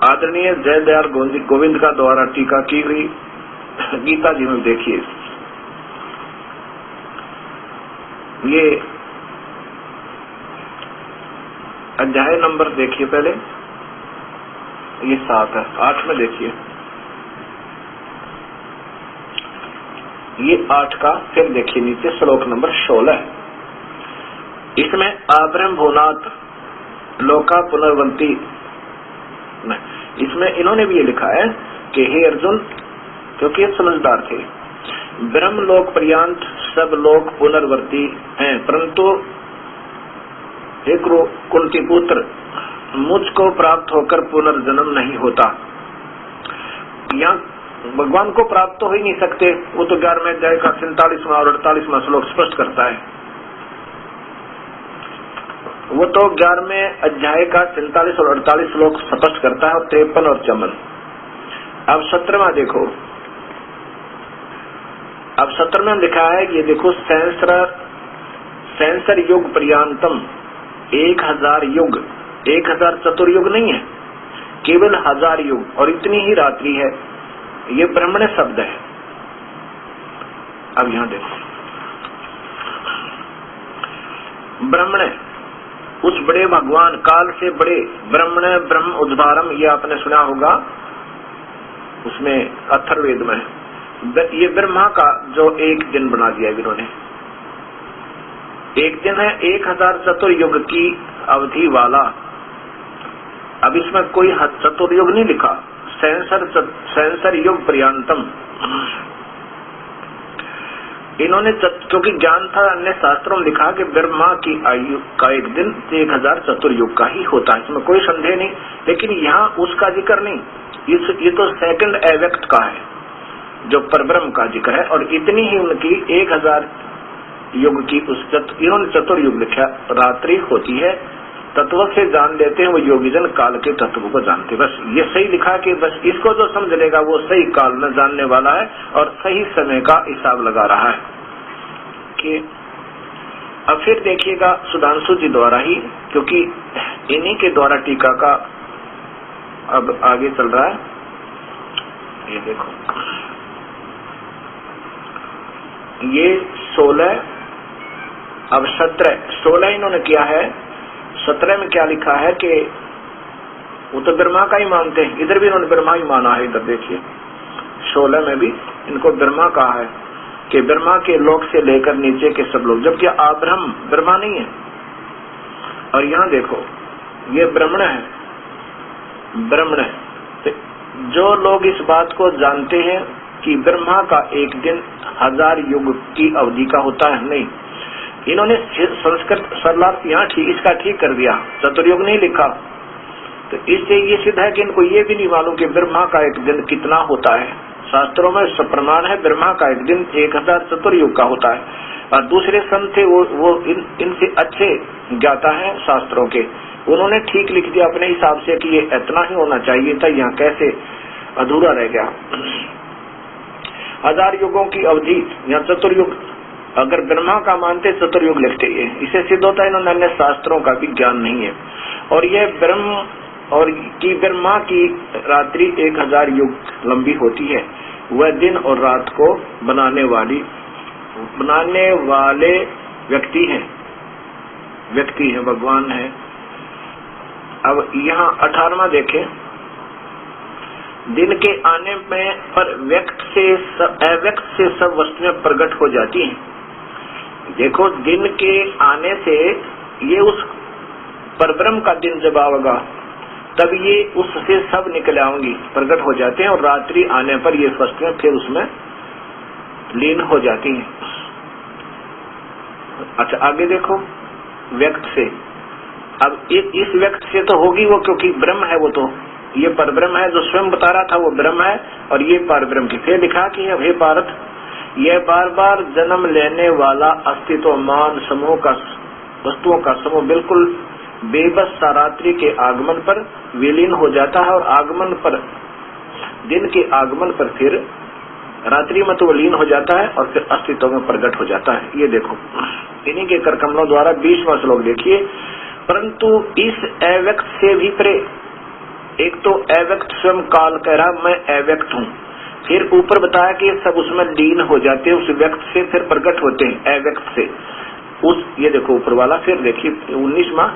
आदरणीय जयदयाल गोविंद का द्वारा टीका की गई गीता जी में देखिए, ये अध्याय नंबर देखिए पहले, ये 7 है, 8 में देखिए, ये 8 का फिर देखिए नीचे श्लोक नंबर 16 है। इसमें आब्रह्म भुवनात् लोका पुनर्वंती, इसमें इन्होंने भी ये लिखा है कि हे अर्जुन, क्योंकि ये समझदार थे, ब्रह्म लोक पर्यंत सब लोग पुनर्वर्ती हैं, परंतु हे कुंती पुत्र, मुझको प्राप्त होकर पुनर्जन्म नहीं होता। यहाँ भगवान को प्राप्त तो हो ही नहीं सकते, वो तो 11वें अध्याय का 47वां और 48वां श्लोक स्पष्ट करता है। वो तो 11वें अध्याय का 47 और 48 श्लोक स्पष्ट करता है, और 53 और 54। अब 17वां देखो, अब 17 में लिखा है, ये देखो, सहस्र युग पर्यंतम, 1000 युग, 1000 चतुर्युग नहीं है, केवल 1000 युग, और इतनी ही रात्रि है। ये ब्रह्मण शब्द है। अब यहां देखो, ब्रह्मण उस बड़े भगवान, काल से बड़े ब्रह्मण, ब्रह्म उद्धारम, ये आपने सुना होगा, उसमें अथर्ववेद में ये ब्रह्मा का जो एक दिन बना दिया इन्होंने, एक दिन है 1000 चतुर्युग की अवधि वाला। अब इसमें कोई चतुर्युग नहीं लिखा, सहस्र युग पर्यंतम। इन्होंने क्योंकि ज्ञान था, अन्य शास्त्रों में लिखा कि ब्रह्मा की आयु का एक दिन 1000 चतुर्युग का ही होता है, इसमें कोई संदेह नहीं। लेकिन यहाँ उसका जिक्र नहीं, ये तो सेकंड अव्यक्त का है, जो परब्रह्म का जिक्र है, और इतनी ही उनकी 1000 युग की इन्होंने चतुर्युग लिखा, रात्रि होती है, तत्व से जान लेते हैं वो योगीजन, काल के तत्व को जानते। बस ये सही लिखा कि बस इसको जो समझ लेगा वो सही काल में जानने वाला है और सही समय का हिसाब लगा रहा है। कि अब फिर देखिएगा सुधांशु जी द्वारा ही, क्योंकि इन्हीं के द्वारा टीका का अब आगे चल रहा है। ये देखो, ये 16, अब 16 इन्होंने किया है। 17 में क्या लिखा है कि वो तो ब्रह्मा का ही मानते हैं, इधर भी इन्होंने ब्रह्मा ही माना है। इधर देखिए 16 में भी इनको ब्रह्मा कहा है कि ब्रह्मा के लोक से लेकर नीचे के सब लोग, जबकि आब्रह्म ब्रह्मा नहीं है। और यहाँ देखो, ये ब्रह्मण है, ब्रह्मण है। जो लोग इस बात को जानते हैं कि ब्रह्मा का एक दिन 1000 युग की अवधि का होता है, नहीं, इन्होंने संस्कृत सरलार्थ यहाँ इसका ठीक कर दिया, चतुर्युग नहीं लिखा। तो इससे ये सिद्ध है कि इनको ये भी नहीं मालूम कि ब्रह्मा का एक दिन कितना होता है। शास्त्रों में प्रमाण है ब्रह्मा का एक दिन 1000 चतुर्युग का होता है। और दूसरे संत थे वो इनसे अच्छे ज्ञाता है शास्त्रों के, उन्होंने ठीक लिख दिया अपने हिसाब से कि ये इतना ही होना चाहिए था, यहाँ कैसे अधूरा रह गया। 1000 युगों की अवधि, यहाँ चतुर्युग अगर ब्रह्मा का मानते चतुर्युग लिखते ये, इसे सिद्ध होता है इन्होंने अन्य शास्त्रों का भी ज्ञान नहीं है। और यह ब्रह्मा की रात्रि 1000 युग लंबी होती है। वह दिन और रात को बनाने वाले व्यक्ति हैं, भगवान है। अब यहाँ 18वां देखें, दिन के आने में पर अव्यक्त से सब वस्तुएं प्रकट हो जाती हैं। देखो, दिन के आने से ये उस परब्रह्म का दिन जब आएगा तब ये उससे सब निकल आएंगी, प्रकट हो जाते हैं, और रात्रि आने पर ये वस्तुएं फिर उसमें लीन हो जाती हैं। अच्छा, आगे देखो, व्यक्त से, अब इस व्यक्त से तो होगी वो, क्योंकि ब्रह्म है वो, तो ये परब्रह्म है जो स्वयं बता रहा था वो ब्रह्म है, और ये परब्रह्म की। फिर लिखा कि हे पार्थ, यह बार बार जन्म लेने वाला अस्तित्वमान समूह का वस्तुओं का समूह बिल्कुल बेबस सा रात्रि के आगमन पर विलीन हो जाता है, और आगमन पर, दिन के आगमन पर फिर रात्रि में तो वो लीन हो जाता है और फिर अस्तित्व में प्रकट हो जाता है। ये देखो, इन्हीं के कर कमलों द्वारा 20वां श्लोक देखिए। परंतु इस अव्यक्त से भी परे, एक तो अव्यक्त स्वयं काल कह रहा मैं अव्यक्त हूँ, फिर ऊपर बताया कि सब उसमें लीन हो जाते हैं, उस व्यक्त से फिर प्रकट होते हैं, अव्यक्त से उस, ये देखो ऊपर वाला, फिर देखिए 19वां,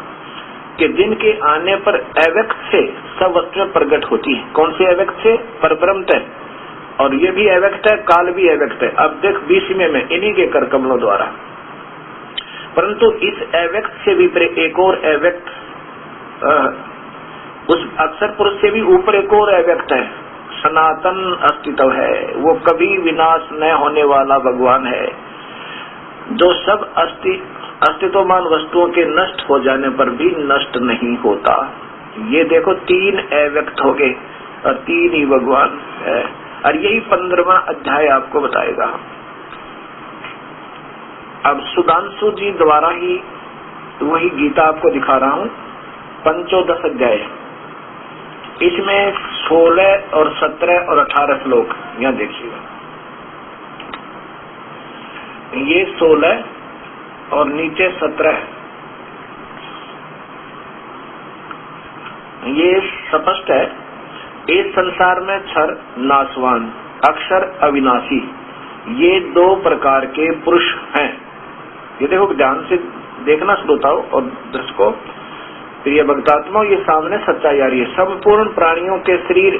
कि दिन के आने पर अव्यक्त से सब वस्तुएं प्रकट होती है। कौन से अव्यक्त से? परब्रह्म तय, और ये भी अव्यक्त है, काल भी अव्यक्त है। अब देख 20वें में इन्हीं के कर कमलों द्वारा, परंतु इस अव्यक्त से भी एक और अव्यक्त, उस अक्षर पुरुष से भी ऊपर एक और अव्यक्त है, सनातन अस्तित्व है, वो कभी विनाश न होने वाला भगवान है, जो सब अस्तित्वमान वस्तुओं के नष्ट हो जाने पर भी नष्ट नहीं होता। ये देखो, 3 अव्यक्त हो गए और 3 ही भगवान है, और यही 15वां अध्याय आपको बताएगा। अब सुधांशु जी द्वारा ही वही गीता आपको दिखा रहा हूँ, पंचोदश अध्याय, इसमें 16 और 17 और 18 श्लोक, यहाँ देखिएगा। ये 16 और नीचे 17, ये स्पष्ट है। इस संसार में क्षर नाशवान, अक्षर अविनाशी, ये 2 प्रकार के पुरुष हैं। ये देखो, ध्यान से देखना श्रोताओं और दर्शकों, प्रिय भक्तात्मा, ये सामने सच्चाई आ रही है। संपूर्ण प्राणियों के शरीर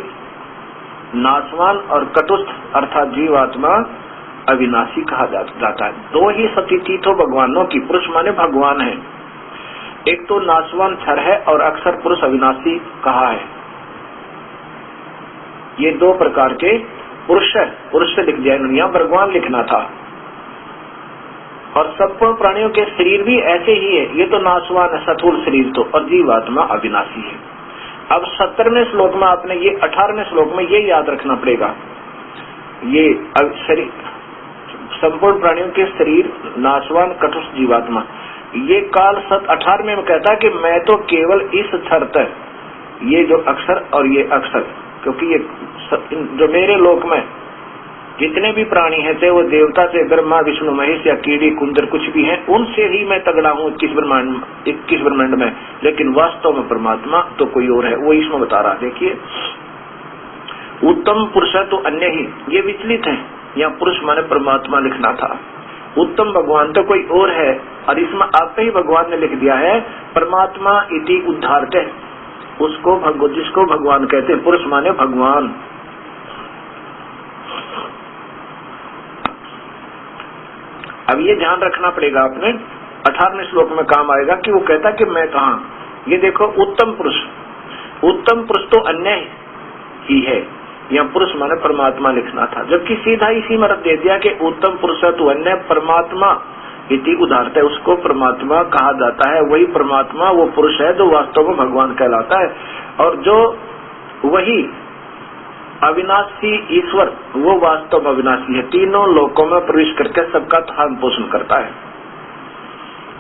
नाशवान और कटुस्थ अर्थात जीवात्मा अविनाशी कहा जाता है। 2 ही सतीतीत भगवानों की, पुरुष माने भगवान है, एक तो नाशवान क्षर है और अक्षर पुरुष अविनाशी कहा है। ये 2 प्रकार के पुरुष है, पुरुष से लिख दिया इन्होंने, यहाँ भगवान लिखना था। और संपूर्ण प्राणियों के शरीर भी ऐसे ही है, ये तो नाशवान है, स्थूल शरीर तो, और जीवात्मा अविनाशी है। अब 17वें श्लोक में आपने ये, 18वें श्लोक में ये याद रखना पड़ेगा, ये शरीर, संपूर्ण प्राणियों के शरीर नाशवान कटुष्ट जीवात्मा, ये काल 18वें में कहता है कि मैं तो केवल इस शर्त, ये जो अक्षर और ये अक्षर, क्योंकि ये जो मेरे लोक में जितने भी प्राणी हैं, चाहे वो देवता से ब्रह्मा विष्णु महेश या कीड़ी कुंदर कुछ भी हैं, उनसे ही मैं तगड़ा हूँ 21 ब्रह्मांड में, लेकिन वास्तव में परमात्मा तो कोई और है, वो इसमें बता रहा। देखिए, उत्तम पुरुष है तो अन्य ही, ये विचलित है, यहाँ पुरुष माने परमात्मा लिखना था, उत्तम भगवान तो कोई और है, और इसमें आपे ही भगवान ने लिख दिया है परमात्मा इति उद्धारते, उसको जिसको भगवान कहते हैं, पुरुष माने भगवान। अब ये ध्यान रखना पड़ेगा आपने, 18वें श्लोक में काम आएगा कि वो कहता कि मैं कहा, ये देखो, उत्तम पुरुष तो अन्य ही है, यहाँ पुरुष माने परमात्मा लिखना था, जबकि सीधा इसी में रख दे दिया कि उत्तम पुरुष तो अन्य परमात्मा इति उदाहरता है, उसको परमात्मा कहा जाता है। वही परमात्मा वो पुरुष है जो वास्तव में भगवान कहलाता है, और जो वही अविनाशी ईश्वर वो वास्तव में अविनाशी है, तीनों लोकों में प्रवेश करके सबका धारण पोषण करता है,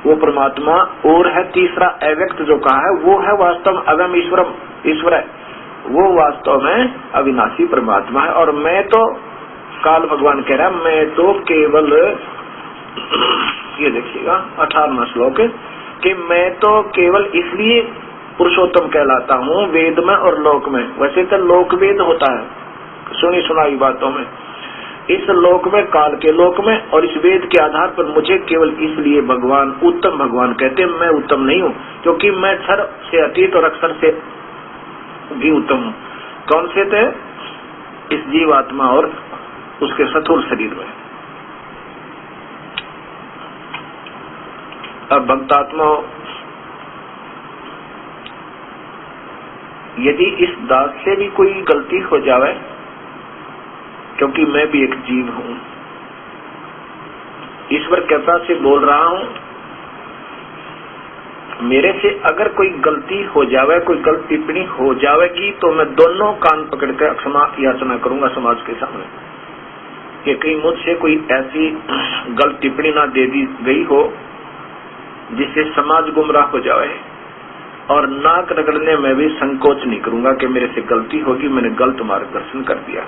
वो परमात्मा और है। तीसरा अव्यक्त जो कहा है वो है वास्तव में अव्यम ईश्वर है, वो वास्तव में अविनाशी परमात्मा है। और मैं तो, काल भगवान कह रहा है, मैं तो केवल ये देखिएगा 18वां श्लोक है कि मैं तो केवल इसलिए पुरुषोत्तम कहलाता हूँ वेद में और लोक में। वैसे तो लोक वेद होता है सुनी सुनाई बातों में, इस लोक में काल के लोक में, और इस वेद के आधार पर मुझे केवल इसलिए भगवान उत्तम भगवान कहते हैं। मैं उत्तम नहीं हूँ क्योंकि मैं क्षर से अतीत और अक्षर से भी उत्तम हूँ। कौन से थे? इस जीवात्मा और उसके स्थूल शरीर में। अब भक्तात्मा, यदि इस दास से भी कोई गलती हो जावे, क्योंकि मैं भी एक जीव हूँ, ईश्वर कृपा से बोल रहा हूँ, मेरे से अगर कोई गलती हो जावे, कोई गलत टिप्पणी हो जावेगी तो मैं दोनों कान पकड़कर क्षमा याचना करूंगा समाज के सामने कि कहीं मुझसे कोई ऐसी गलत टिप्पणी ना दे दी गई हो जिससे समाज गुमराह हो जाए। और नाक रगड़ने में भी संकोच नहीं करूंगा कि मेरे से गलती होगी, मैंने गलत मार्गदर्शन कर दिया।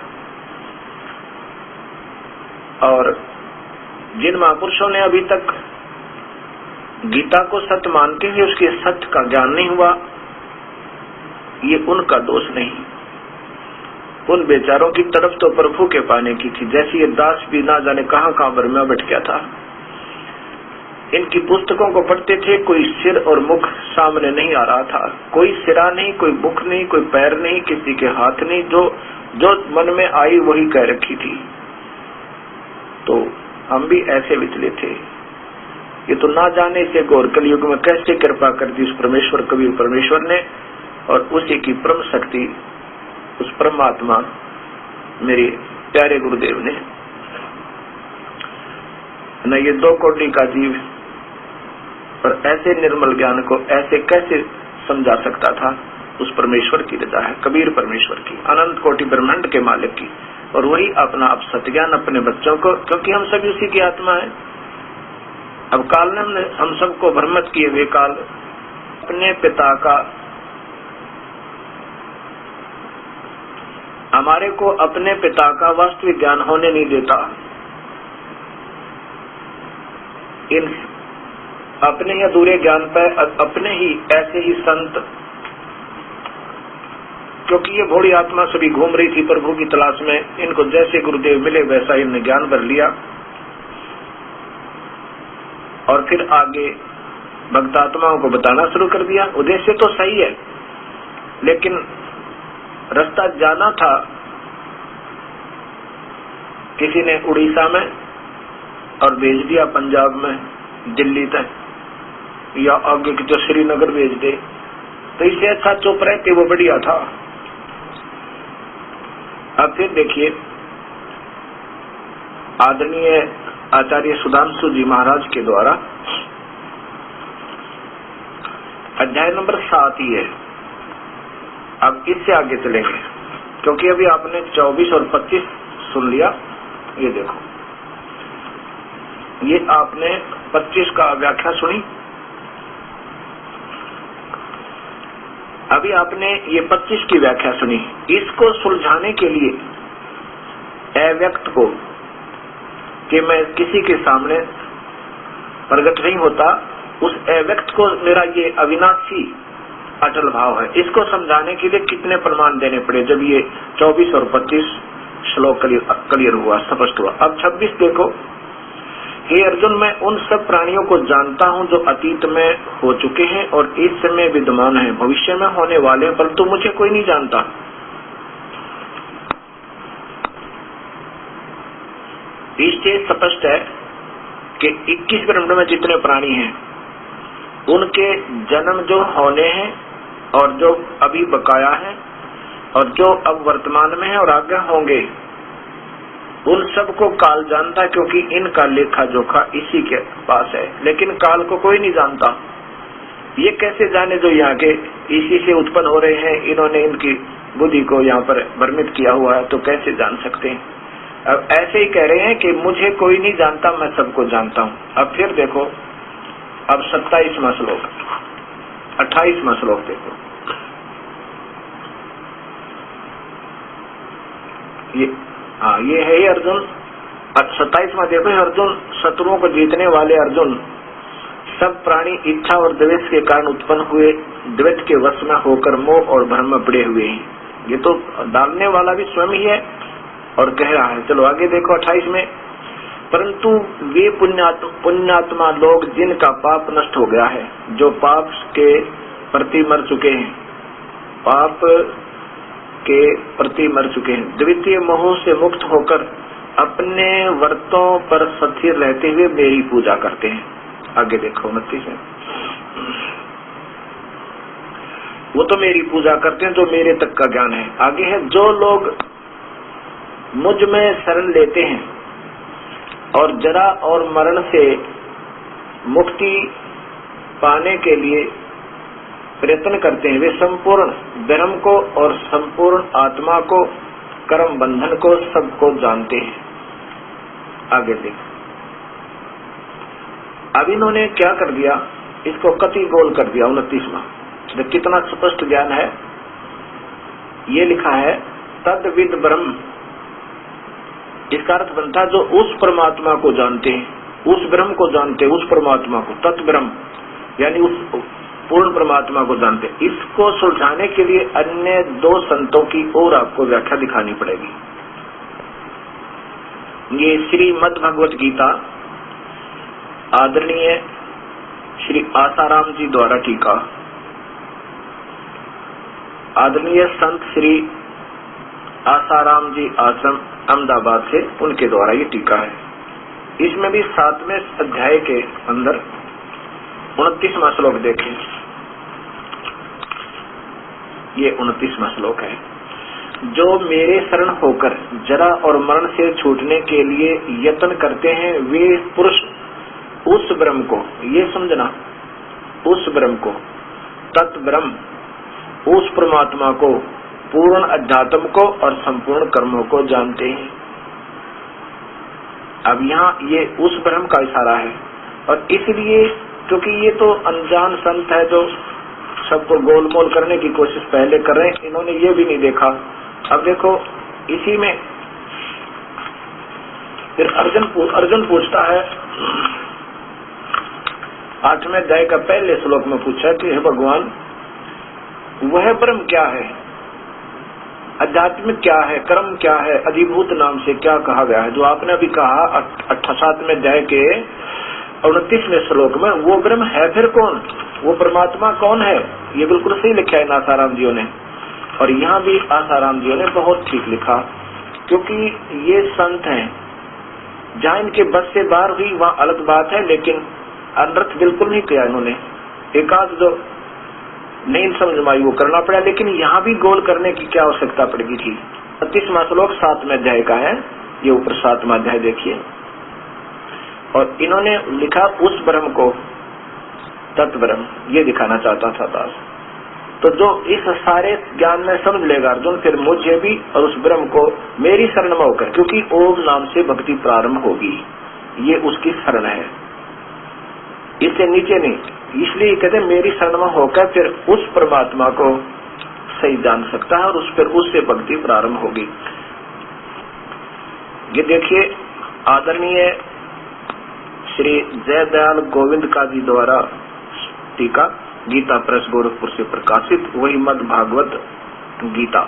और जिन महापुरुषों ने अभी तक गीता को सत्य मानते हुए उसके सत्य का ज्ञान नहीं हुआ, ये उनका दोष नहीं। उन बेचारों की तरफ तो प्रभु के पाने की थी, जैसे ये दास भी ना जाने कहां कहां बर्मा बैठ गया था। इनकी पुस्तकों को पढ़ते थे, कोई सिर और मुख सामने नहीं आ रहा था, कोई सिरा नहीं, कोई मुख नहीं, कोई पैर नहीं, किसी के हाथ नहीं, जो मन में आई वही कह रखी थी। तो हम भी ऐसे विचले थे। ये तो ना जाने से गौर कलयुग में कैसे कृपा कर दी उस परमेश्वर कबीर परमेश्वर ने, और उसी की परम शक्ति उस परमात्मा मेरे प्यारे गुरुदेव ने। न ये दो कोटि का जीव और ऐसे निर्मल ज्ञान को ऐसे कैसे समझा सकता था? उस परमेश्वर की रजा है, कबीर परमेश्वर की, अनंत कोटि ब्रह्मांड के मालिक की। और वही अपना आप सत्य ज्ञान अपने बच्चों को, क्योंकि हम सभी उसी की आत्मा है। अब काल ने हम सबको भ्रमित किए हुए काल अपने पिता का, हमारे को अपने पिता का वास्तविक ज्ञान होने नहीं देता। इन अपने ही अधूरे ज्ञान पर अपने ही ऐसे ही संत, क्योंकि ये भोली आत्मा सभी घूम रही थी प्रभु की तलाश में, इनको जैसे गुरुदेव मिले वैसा इन्होंने ज्ञान भर लिया। और फिर आगे भक्तात्माओं को बताना शुरू कर दिया। उद्देश्य तो सही है, लेकिन रास्ता जाना था किसी ने उड़ीसा में और भेज दिया पंजाब में, दिल्ली तक, या आगे जो श्रीनगर भेज दे, तो इससे अच्छा चुप रहते वो बढ़िया था। अब फिर देखिए आदरणीय आचार्य सुधांशु जी महाराज के द्वारा अध्याय नंबर 7 ही है। अब इससे आगे चलेंगे, क्योंकि अभी आपने 24 और 25 सुन लिया। ये देखो, ये आपने 25 का व्याख्या सुनी, अभी आपने ये 25 की व्याख्या सुनी। इसको सुलझाने के लिए अव्यक्त को, कि मैं किसी के सामने प्रकट नहीं होता, उस अव्यक्त को मेरा ये अविनाशी अटल भाव है, इसको समझाने के लिए कितने प्रमाण देने पड़े जब ये 24 और 25 श्लोक क्लियर हुआ, स्पष्ट हुआ। अब 26 देखो, हे अर्जुन, मैं उन सब प्राणियों को जानता हूँ जो अतीत में हो चुके हैं और इस समय विद्यमान है, भविष्य में होने वाले हैं, परंतु मुझे कोई नहीं जानता। इससे स्पष्ट है कि 21 ब्रह्मांड में जितने प्राणी हैं उनके जन्म जो होने हैं और जो अभी बकाया है और जो अब वर्तमान में है और आगे होंगे, उन सबको काल जानता है, क्योंकि इनका लेखा जोखा इसी के पास है। लेकिन काल को कोई नहीं जानता। ये कैसे जाने जो यहाँ के इसी से उत्पन्न हो रहे हैं, इन्होंने इनकी बुद्धि को यहाँ पर भ्रमित किया हुआ है, तो कैसे जान सकते हैं? अब ऐसे ही कह रहे हैं कि मुझे कोई नहीं जानता, मैं सबको जानता हूँ। अब फिर देखो, अब 27वां श्लोक, 28वां श्लोक देखो, ये है अर्जुन। 27वां देखो, अर्जुन शत्रुओं को जीतने वाले अर्जुन, सब प्राणी इच्छा और द्वेष के कारण उत्पन्न हुए द्वैत के वश में होकर मोह और भ्रम में पड़े हुए हैं। ये तो डालने वाला भी स्वयं ही है और कह रहा है। चलो आगे देखो 28 में, परंतु वे पुण्यात्मा लोग जिनका पाप नष्ट हो गया है, जो पाप के प्रति मर चुके हैं, पाप के प्रति मर चुके हैं, द्वितीय मोह से मुक्त होकर अपने व्रतों पर स्थिर रहते हुए मेरी पूजा करते हैं। आगे देखो 29 में, वो तो मेरी पूजा करते हैं जो मेरे तक का ज्ञान है। आगे है, जो लोग मुझ में शरण लेते हैं और जरा और मरण से मुक्ति पाने के लिए प्रयत्न करते हैं, वे संपूर्ण ब्रह्म को और संपूर्ण आत्मा को, कर्म बंधन को, सबको जानते हैं। आगे देख, अब इन्होंने क्या कर दिया, इसको कति गोल कर दिया 29वां। कितना स्पष्ट ज्ञान है। ये लिखा है तद्विद ब्रह्म, इसका अर्थ बनता है जो उस परमात्मा को जानते हैं, उस ब्रह्म को जानते हैं, उस परमात्मा को, तत् ब्रह्म यानी उस पूर्ण परमात्मा को जानते हैं। इसको सुलझाने के लिए अन्य दो संतों की और आपको व्याख्या दिखानी पड़ेगी। ये श्रीमद् भगवत गीता आदरणीय श्री आसाराम जी द्वारा टीका, आदरणीय संत श्री आसाराम जी आश्रम अहमदाबाद से, उनके द्वारा ये टीका है। इसमें भी 7वें अध्याय के अंदर 29वां श्लोक देखें। ये 29वां श्लोक है, जो मेरे शरण होकर जरा और मरण से छूटने के लिए यत्न करते हैं, वे पुरुष उस ब्रह्म को, ये समझना, उस ब्रह्म को, तत् ब्रह्म, उस परमात्मा को, पूर्ण अध्यात्म को और संपूर्ण कर्मों को जानते हैं। अब यहाँ ये उस ब्रह्म का इशारा है, और इसलिए क्योंकि ये तो अनजान संत है जो सबको गोलमोल करने की कोशिश पहले कर रहे हैं, इन्होंने ये भी नहीं देखा। अब देखो इसी में फिर अर्जुन पूछता है 8वें अध्याय का पहले श्लोक में पूछा कि हे भगवान, वह ब्रह्म क्या है, आध्यात्मिक क्या है, कर्म क्या है, अधिभूत नाम से क्या कहा गया है। जो आपने अभी कहा 7वें अध्याय के 29वें श्लोक में, वो ब्रह्म है फिर कौन, वो परमात्मा कौन है, ये बिल्कुल सही लिखा है आसाराम जियों ने। और यहाँ भी आसाराम जियों ने बहुत ठीक लिखा, क्योंकि ये संत हैं, जहाँ इनके बस से बाहर हुई वहाँ अलग बात है, लेकिन अनर्थ बिल्कुल नहीं किया इन्होंने। एकाध जो नहीं समझ में आई वो करना पड़ा, लेकिन यहाँ भी गोल करने की क्या आवश्यकता पड़ेगी थी। 32वां श्लोक 7वें अध्याय का है, ये ऊपर 7वां अध्याय देखिए। और इन्होंने लिखा उस ब्रह्म को, तत् ब्रह्म, ये दिखाना चाहता था दास। तो जो इस सारे ज्ञान में समझ लेगा अर्जुन, फिर मुझे भी और उस ब्रह्म को मेरी शरण में होकर, क्योंकि ओम नाम से भक्ति प्रारंभ होगी, ये उसकी शरण है, इससे नीचे नहीं। इसलिए कहते मेरी शरण में होकर फिर उस परमात्मा को सही जान सकता है और उस पर उससे भक्ति प्रारंभ होगी। ये देखिए आदरणीय श्री जयदयाल गोविंद का जी द्वारा टीका, गीता प्रेस गोरखपुर से प्रकाशित, वही मद भागवत गीता।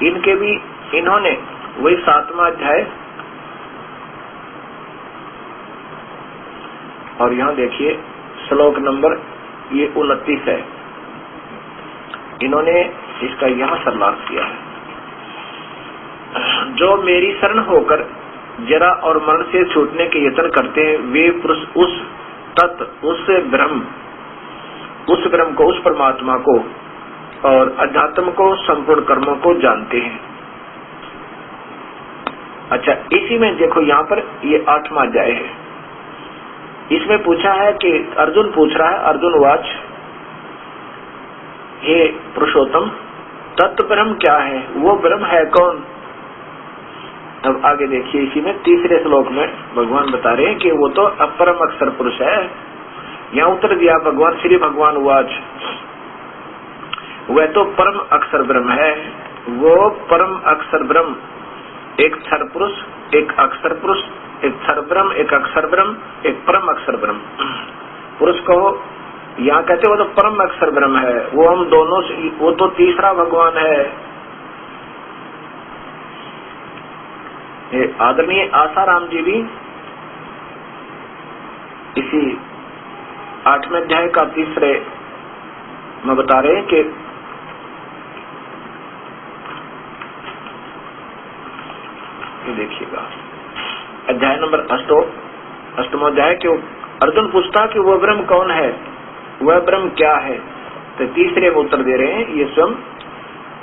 इनके भी इन्होंने वही 7वां अध्याय, और यहाँ देखिए श्लोक नंबर ये 29 है, इन्होंने इसका यहाँ सर्लास किया है। जो मेरी शरण होकर जरा और मरण से छूटने के यत्न करते हैं, वे पुरुष उस तत्व, उस ब्रह्म को, उस परमात्मा को और अध्यात्म को, संपूर्ण कर्मों को जानते हैं। अच्छा, इसी में देखो यहाँ पर ये 8वां अध्याय है, इसमें पूछा है कि अर्जुन पूछ रहा है, अर्जुन वाच, हे पुरुषोत्तम, तत्व ब्रह्म क्या है, वो ब्रह्म है कौन। अब आगे देखिए इसी में 3रे श्लोक में भगवान बता रहे हैं कि वो तो अपरम अक्षर पुरुष है। यहाँ उत्तर दिया भगवान, श्री भगवान वाच, वह तो परम अक्षर ब्रह्म है। वो परम अक्षर ब्रह्म एक क्षर पुरुष, एक अक्षर पुरुष एक क्षर ब्रह्म, एक अक्षर ब्रह्म, एक परम अक्षर ब्रह्म। पुरुष कहो, यहाँ कहते वो तो परम अक्षर ब्रह्म है, वो हम दोनों से, वो तो तीसरा भगवान है। ये आदरणीय आसाराम जी भी इसी 8वें अध्याय का तीसरे में बता रहे हैं कि ये देखिएगा अध्याय नंबर 8वां अध्याय कि अर्जुन पूछता कि वह ब्रह्म कौन है, वह ब्रह्म क्या है। तो तीसरे में उत्तर दे रहे हैं, ये स्वयं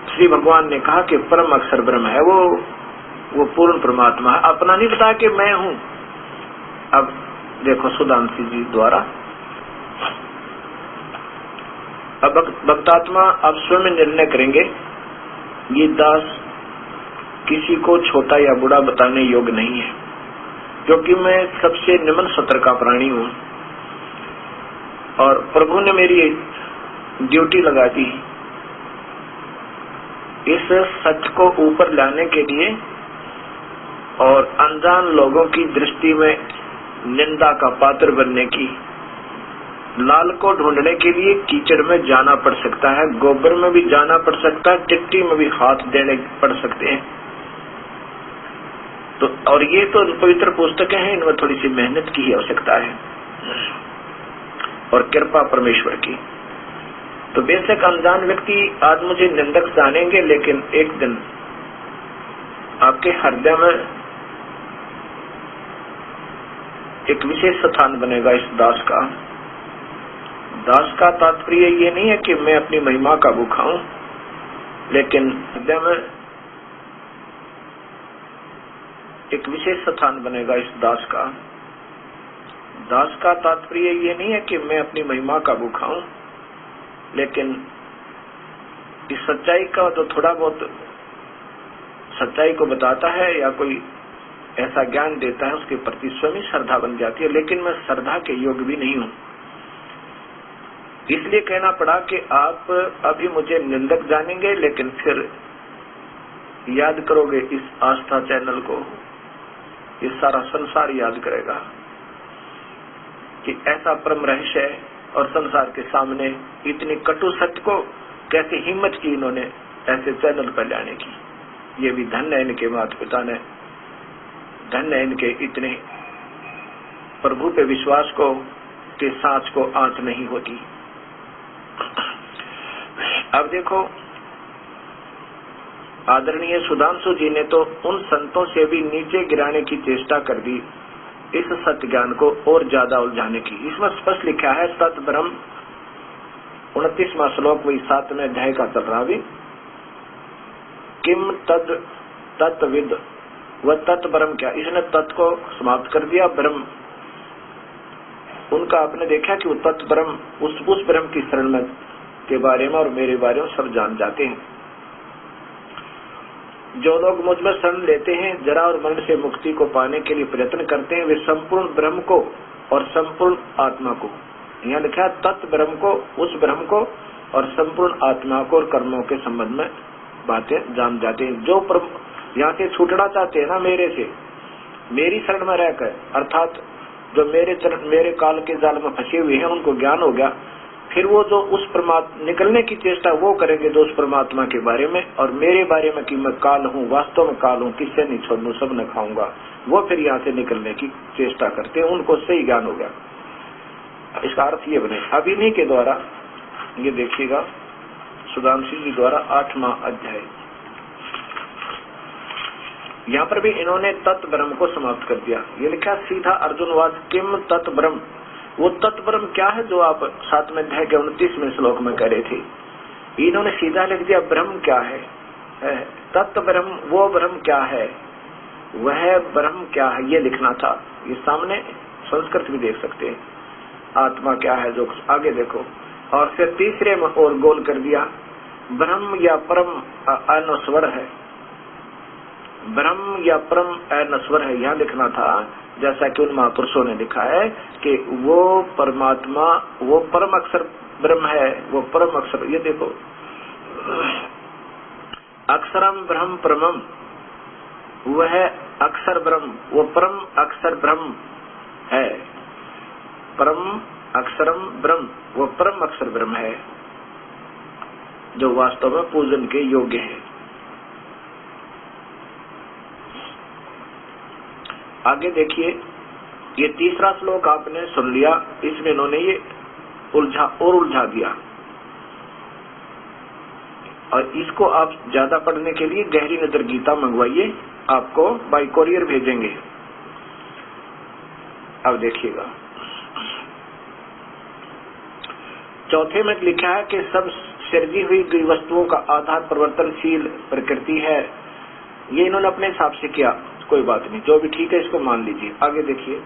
श्री भगवान ने कहा कि परम अक्षर ब्रह्म है, वो पूर्ण परमात्मा है। अपना नहीं बताया कि मैं हूं। अब देखो सुधांशु जी द्वारा, अब भक्तात्मा अब स्वयं निर्णय करेंगे। ये दास किसी को छोटा या बुरा बताने योग्य नहीं है, क्योंकि मैं सबसे निम्न सत्र का प्राणी हूं और प्रभु ने मेरी ड्यूटी लगा दी इस सच को ऊपर लाने के लिए और अनजान लोगों की दृष्टि में निंदा का पात्र बनने की। लाल को ढूंढने के लिए कीचड़ में जाना पड़ सकता है, गोबर में भी जाना पड़ सकता है, टिट्टी में भी हाथ देने पड़ सकते हैं। तो और ये तो पवित्र पुस्तकें हैं, इनमें थोड़ी सी मेहनत की आवश्यकता है और कृपा परमेश्वर की। तो बेशक अनजान व्यक्ति आज मुझे निंदक जानेंगे, लेकिन एक दिन आपके हृदय में एक विशेष स्थान बनेगा इस दास का। दास का तात्पर्य ये नहीं है कि मैं अपनी महिमा का भूखा हूं, लेकिन हृदय में एक विशेष स्थान बनेगा इस दास का। दास का तात्पर्य ये नहीं है कि मैं अपनी महिमा का भूखा हूं, लेकिन इस सच्चाई का जो थोड़ा बहुत सच्चाई को बताता है या कोई ऐसा ज्ञान देता है, उसके प्रति स्वयं श्रद्धा बन जाती है। लेकिन मैं श्रद्धा के योग्य भी नहीं हूं, इसलिए कहना पड़ा कि आप अभी मुझे निंदक जानेंगे, लेकिन फिर याद करोगे इस आस्था चैनल को, ये सारा संसार याद करेगा कि ऐसा परम रहस्य है और संसार के सामने इतनी कटु सत्य को कैसे हिम्मत की इन्होंने ऐसे चैनल पर लाने की। ये भी धन्य है इनके माता पिता ने, धन्य है इनके इतने प्रभु पे विश्वास को के सांच को आंच नहीं होती। अब देखो आदरणीय सुधांशु जी ने तो उन संतों से भी नीचे गिराने की चेष्टा कर दी इस सत्य ज्ञान को और ज्यादा उलझाने की। इसमें स्पष्ट लिखा है तत् ब्रह्म, 29वां श्लोक वही 7वें अध्याय का चल रहा भी, किम तद तत्विद, वह तत् ब्रह्म क्या। इसने तत् को समाप्त कर दिया, ब्रह्म उनका आपने देखा कि वो तत् ब्रह्म उस ब्रह्म की शरण में के बारे में और मेरे बारे में सब जान जाते हैं। जो लोग मुझ में शरण लेते हैं, जरा और मरण से मुक्ति को पाने के लिए प्रयत्न करते हैं, वे संपूर्ण ब्रह्म को और संपूर्ण आत्मा को, यहाँ लिखा है तत् ब्रह्म को, उस ब्रह्म को और संपूर्ण आत्मा को और कर्मों के संबंध में बातें जान जाते हैं। जो यहाँ से छूटना चाहते हैं ना मेरे से, मेरी शरण में रहकर, अर्थात जो मेरे काल के जाल में फंसे हुए हैं, उनको ज्ञान हो गया, फिर वो जो उस परमात्मा निकलने की चेष्टा वो करेंगे जो उस परमात्मा के बारे में और मेरे बारे में कि मैं काल हूँ, वास्तव में काल हूँ, किससे नहीं छोड़ूं, सब न खाऊंगा, वो फिर यहाँ से निकलने की चेष्टा करते हैं। उनको सही ज्ञान हो गया। इसका अर्थ ये बने अभिनय के द्वारा, ये देखिएगा सुधांशु जी द्वारा 8वां अध्याय, यहाँ पर भी इन्होंने तत् ब्रह्म को समाप्त कर दिया। ये लिखा सीधा अर्जुनवाद किम तत् ब्रह्म, वो तत् ब्रह्म क्या है जो आप 7वें अध्याय के 29वें श्लोक में कह रहे थे। इन्होंने सीधा लिख दिया ब्रह्म क्या है, तत् ब्रह्म वो ब्रह्म क्या है, वह ब्रह्म क्या है, ये लिखना था। ये सामने संस्कृत भी देख सकते हैं, आत्मा क्या है जो आगे देखो। और फिर तीसरे में और गोल कर दिया ब्रह्म या परम अनस्वर है, ब्रह्म या परम अनस्वर है, यह लिखना था। जैसा कि उन महापुरुषों ने लिखा है कि वो परमात्मा वो परम अक्षर ब्रह्म है, वो परम अक्षर। ये देखो अक्षरम ब्रह्म परमम, वह अक्षर ब्रह्म, वो परम अक्षर ब्रह्म है। परम अक्षरम ब्रह्म, वो परम अक्षर ब्रह्म है जो वास्तव में पूजन के योग्य है। आगे देखिए, ये तीसरा श्लोक आपने सुन लिया, इसमें इन्होंने ये उलझा दिया, और इसको आप ज्यादा पढ़ने के लिए गहरी नजर गीता मंगवाइए, आपको बाय कोरियर भेजेंगे। अब देखिएगा, चौथे में लिखा है कि सब सृजी हुई गई वस्तुओं का आधार परिवर्तनशील प्रकृति है। ये इन्होंने अपने हिसाब से किया, कोई बात नहीं, जो भी ठीक है इसको मान लीजिए। आगे देखिए,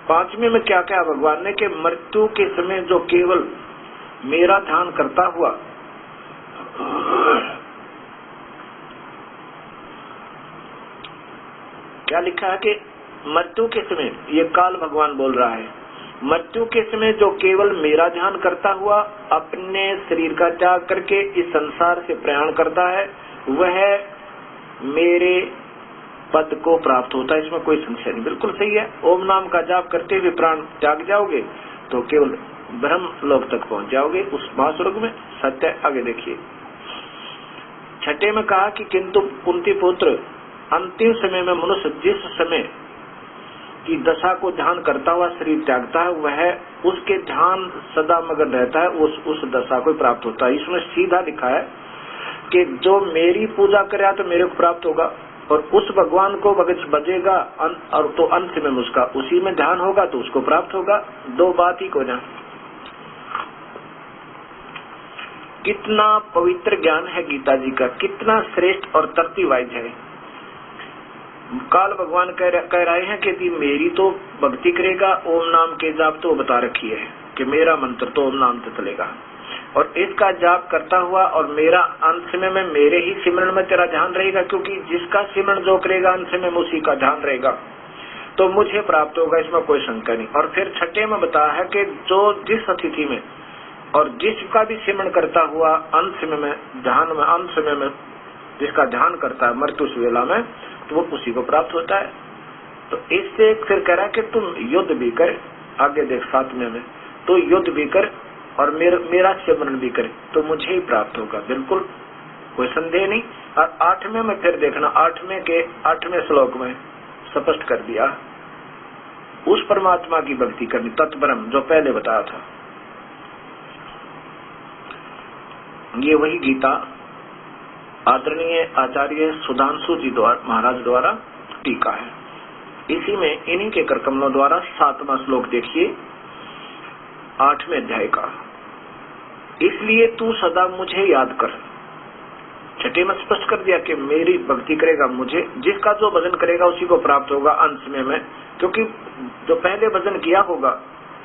पांचवें में क्या क्या भगवान ने कि मृत्यु के समय जो केवल मेरा ध्यान करता हुआ क्या लिखा है कि मृत्यु के समय, ये काल भगवान बोल रहा है, मृत्यु के समय जो केवल मेरा ध्यान करता हुआ अपने शरीर का त्याग करके इस संसार से प्रयाण करता है, वह मेरे पद को प्राप्त होता है। इसमें कोई संशय नहीं, बिल्कुल सही है। ओम नाम का जाप करते हुए प्राण त्याग जाओगे तो केवल ब्रह्म लोक तक पहुंच जाओगे, उस महास्वर्ग में। सत्य। आगे देखिए, छठे में कहा कि किंतु कुंती पुत्र अंतिम समय में मनुष्य जिस समय की दशा को ध्यान करता हुआ शरीर त्यागता है, वह उसके ध्यान सदा मगन रहता है, उस दशा को प्राप्त होता है। इसमें सीधा लिखा है कि जो मेरी पूजा करे तो मेरे को प्राप्त होगा, और उस भगवान को बजेगा और तो अंत में उसका उसी में ध्यान होगा तो उसको प्राप्त होगा। दो बात ही को ना, कितना पवित्र ज्ञान है गीता जी का, कितना श्रेष्ठ और तरती वाइज है। काल भगवान कह रहे हैं कि यदि मेरी तो भक्ति करेगा, ओम नाम के जाप तो बता रखी है कि मेरा मंत्र तो ओम नाम से चलेगा, और इसका जाप करता हुआ और मेरा अंत में मैं मेरे ही सिमरण में तेरा ध्यान रहेगा, क्योंकि जिसका सिमरण जो करेगा अंत में उसी का ध्यान रहेगा, तो मुझे प्राप्त होगा, इसमें कोई शंका नहीं। और फिर छठे में बताया है कि जो जिस अतिथि में और जिसका भी सिमरण करता हुआ अंत में मैं ध्यान में अंत समय में जिसका ध्यान करता है मृत्यु वेला में, तो वो उसी को प्राप्त होता है। तो इससे फिर कह रहा है कि तुम युद्ध भी कर, आगे देख 7वें में, तो युद्ध भी कर और मेरा सिमरण भी करे तो मुझे ही प्राप्त होगा, बिल्कुल कोई संदेह नहीं। और 8वें में फिर देखना, 8वें श्लोक में स्पष्ट कर दिया, उस परमात्मा की भक्ति करनी, तत्ब्रह्म जो पहले बताया था। ये वही गीता आदरणीय आचार्य सुधांशु जी महाराज द्वारा टीका है। इसी में इन्हीं के कर कमलों द्वारा 7वां श्लोक देखिए 8वें अध्याय का, इसलिए तू सदा मुझे याद कर। छठे में स्पष्ट कर दिया कि मेरी भक्ति करेगा, मुझे जिसका जो भजन करेगा उसी को प्राप्त होगा अंत में, क्योंकि जो पहले भजन किया होगा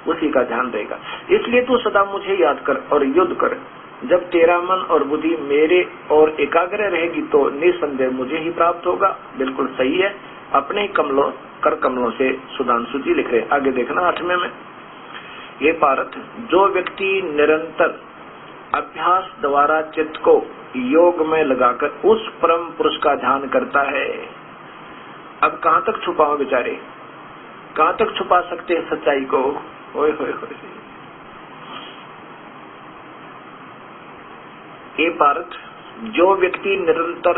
उसी का ध्यान रहेगा। इसलिए तू सदा मुझे याद कर और युद्ध कर। जब तेरा मन और बुद्धि मेरे और एकाग्र रहेगी तो निसंदेह मुझे ही प्राप्त होगा। बिल्कुल सही है, अपने ही कर कमलों से सुधांशु जी लिख रहे। आगे देखना 8वें में, ये पार्थ, जो व्यक्ति निरंतर अभ्यास द्वारा चित्त को योग में लगाकर उस परम पुरुष का ध्यान करता है। अब कहाँ तक छुपाओ बेचारे, कहाँ तक छुपा सकते हैं सच्चाई को। ओए होए होए, ये पार्थ, जो व्यक्ति निरंतर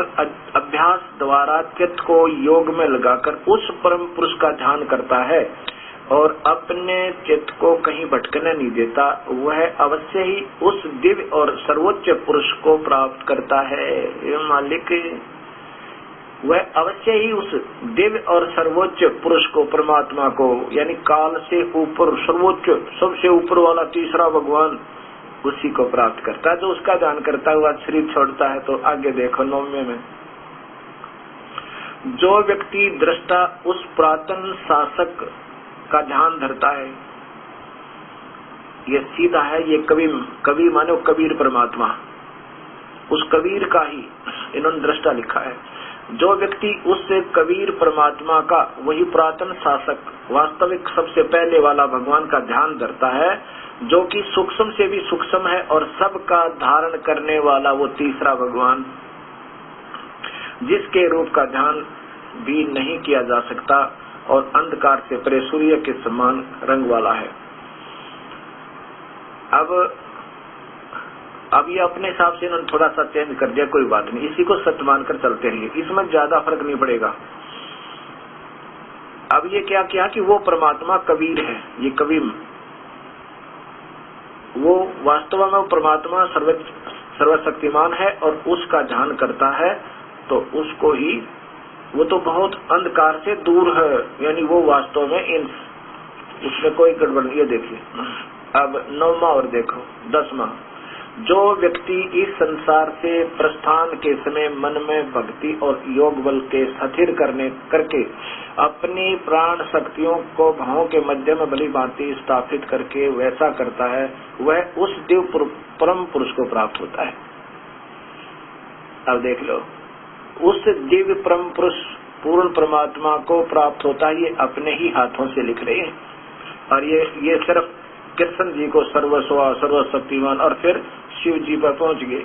अभ्यास द्वारा चित्त को योग में लगाकर उस परम पुरुष का ध्यान करता है और अपने चित्त को कहीं भटकने नहीं देता, वह अवश्य ही उस दिव्य और सर्वोच्च पुरुष को प्राप्त करता है। ये मालिक, वह अवश्य ही उस दिव्य और सर्वोच्च पुरुष को, परमात्मा को, यानी काल से ऊपर सर्वोच्च सबसे ऊपर वाला तीसरा भगवान, उसी को प्राप्त करता है। जो उसका ध्यान करता हुआ शरीर छोड़ता है। तो आगे देखो 9वें में, जो व्यक्ति दृष्टा उस पुरातन शासक का ध्यान धरता है, ये सीधा है, ये कवि मानो कबीर परमात्मा, उस कबीर का ही इन्होंने दृष्टा लिखा है। जो व्यक्ति उस कबीर परमात्मा का, वही पुरातन शासक, वास्तविक सबसे पहले वाला भगवान का ध्यान धरता है, जो कि सूक्ष्म से भी सूक्ष्म है और सबका धारण करने वाला वो तीसरा भगवान, जिसके रूप का ध्यान भी नहीं किया जा सकता और अंधकार से परे सूर्य के समान रंग वाला है। अब ये अपने हिसाब से इन्होंने थोड़ा सा चेंज कर दिया, कोई बात नहीं, इसी को सत्य मानकर चलते रहिए, इसमें ज्यादा फर्क नहीं पड़ेगा। अब ये क्या किया कि वो परमात्मा कबीर है, ये कवि, वो वास्तव में परमात्मा सर्वशक्तिमान है और उसका ध्यान करता है तो उसको ही, वो तो बहुत अंधकार से दूर है, यानी वो वास्तव में उसमें कोई गड़बड़ नहीं है। देखिए अब 9वां और देखो 10वां, जो व्यक्ति इस संसार से प्रस्थान के समय मन में भक्ति और योग बल के स्थिर करके अपनी प्राण शक्तियों को भावों के मध्य में भली भांति स्थापित करके वैसा करता है, वह उस दिव्य परम पुरुष को प्राप्त होता है। अब देख लो, उस दिव्य परम पुरुष पूर्ण परमात्मा को प्राप्त होता है, ये अपने ही हाथों से लिख रहे हैं। और ये सिर्फ कृष्ण जी को सर्वस्व सर्वशक्तिमान और फिर शिव जी पर पहुंच गए।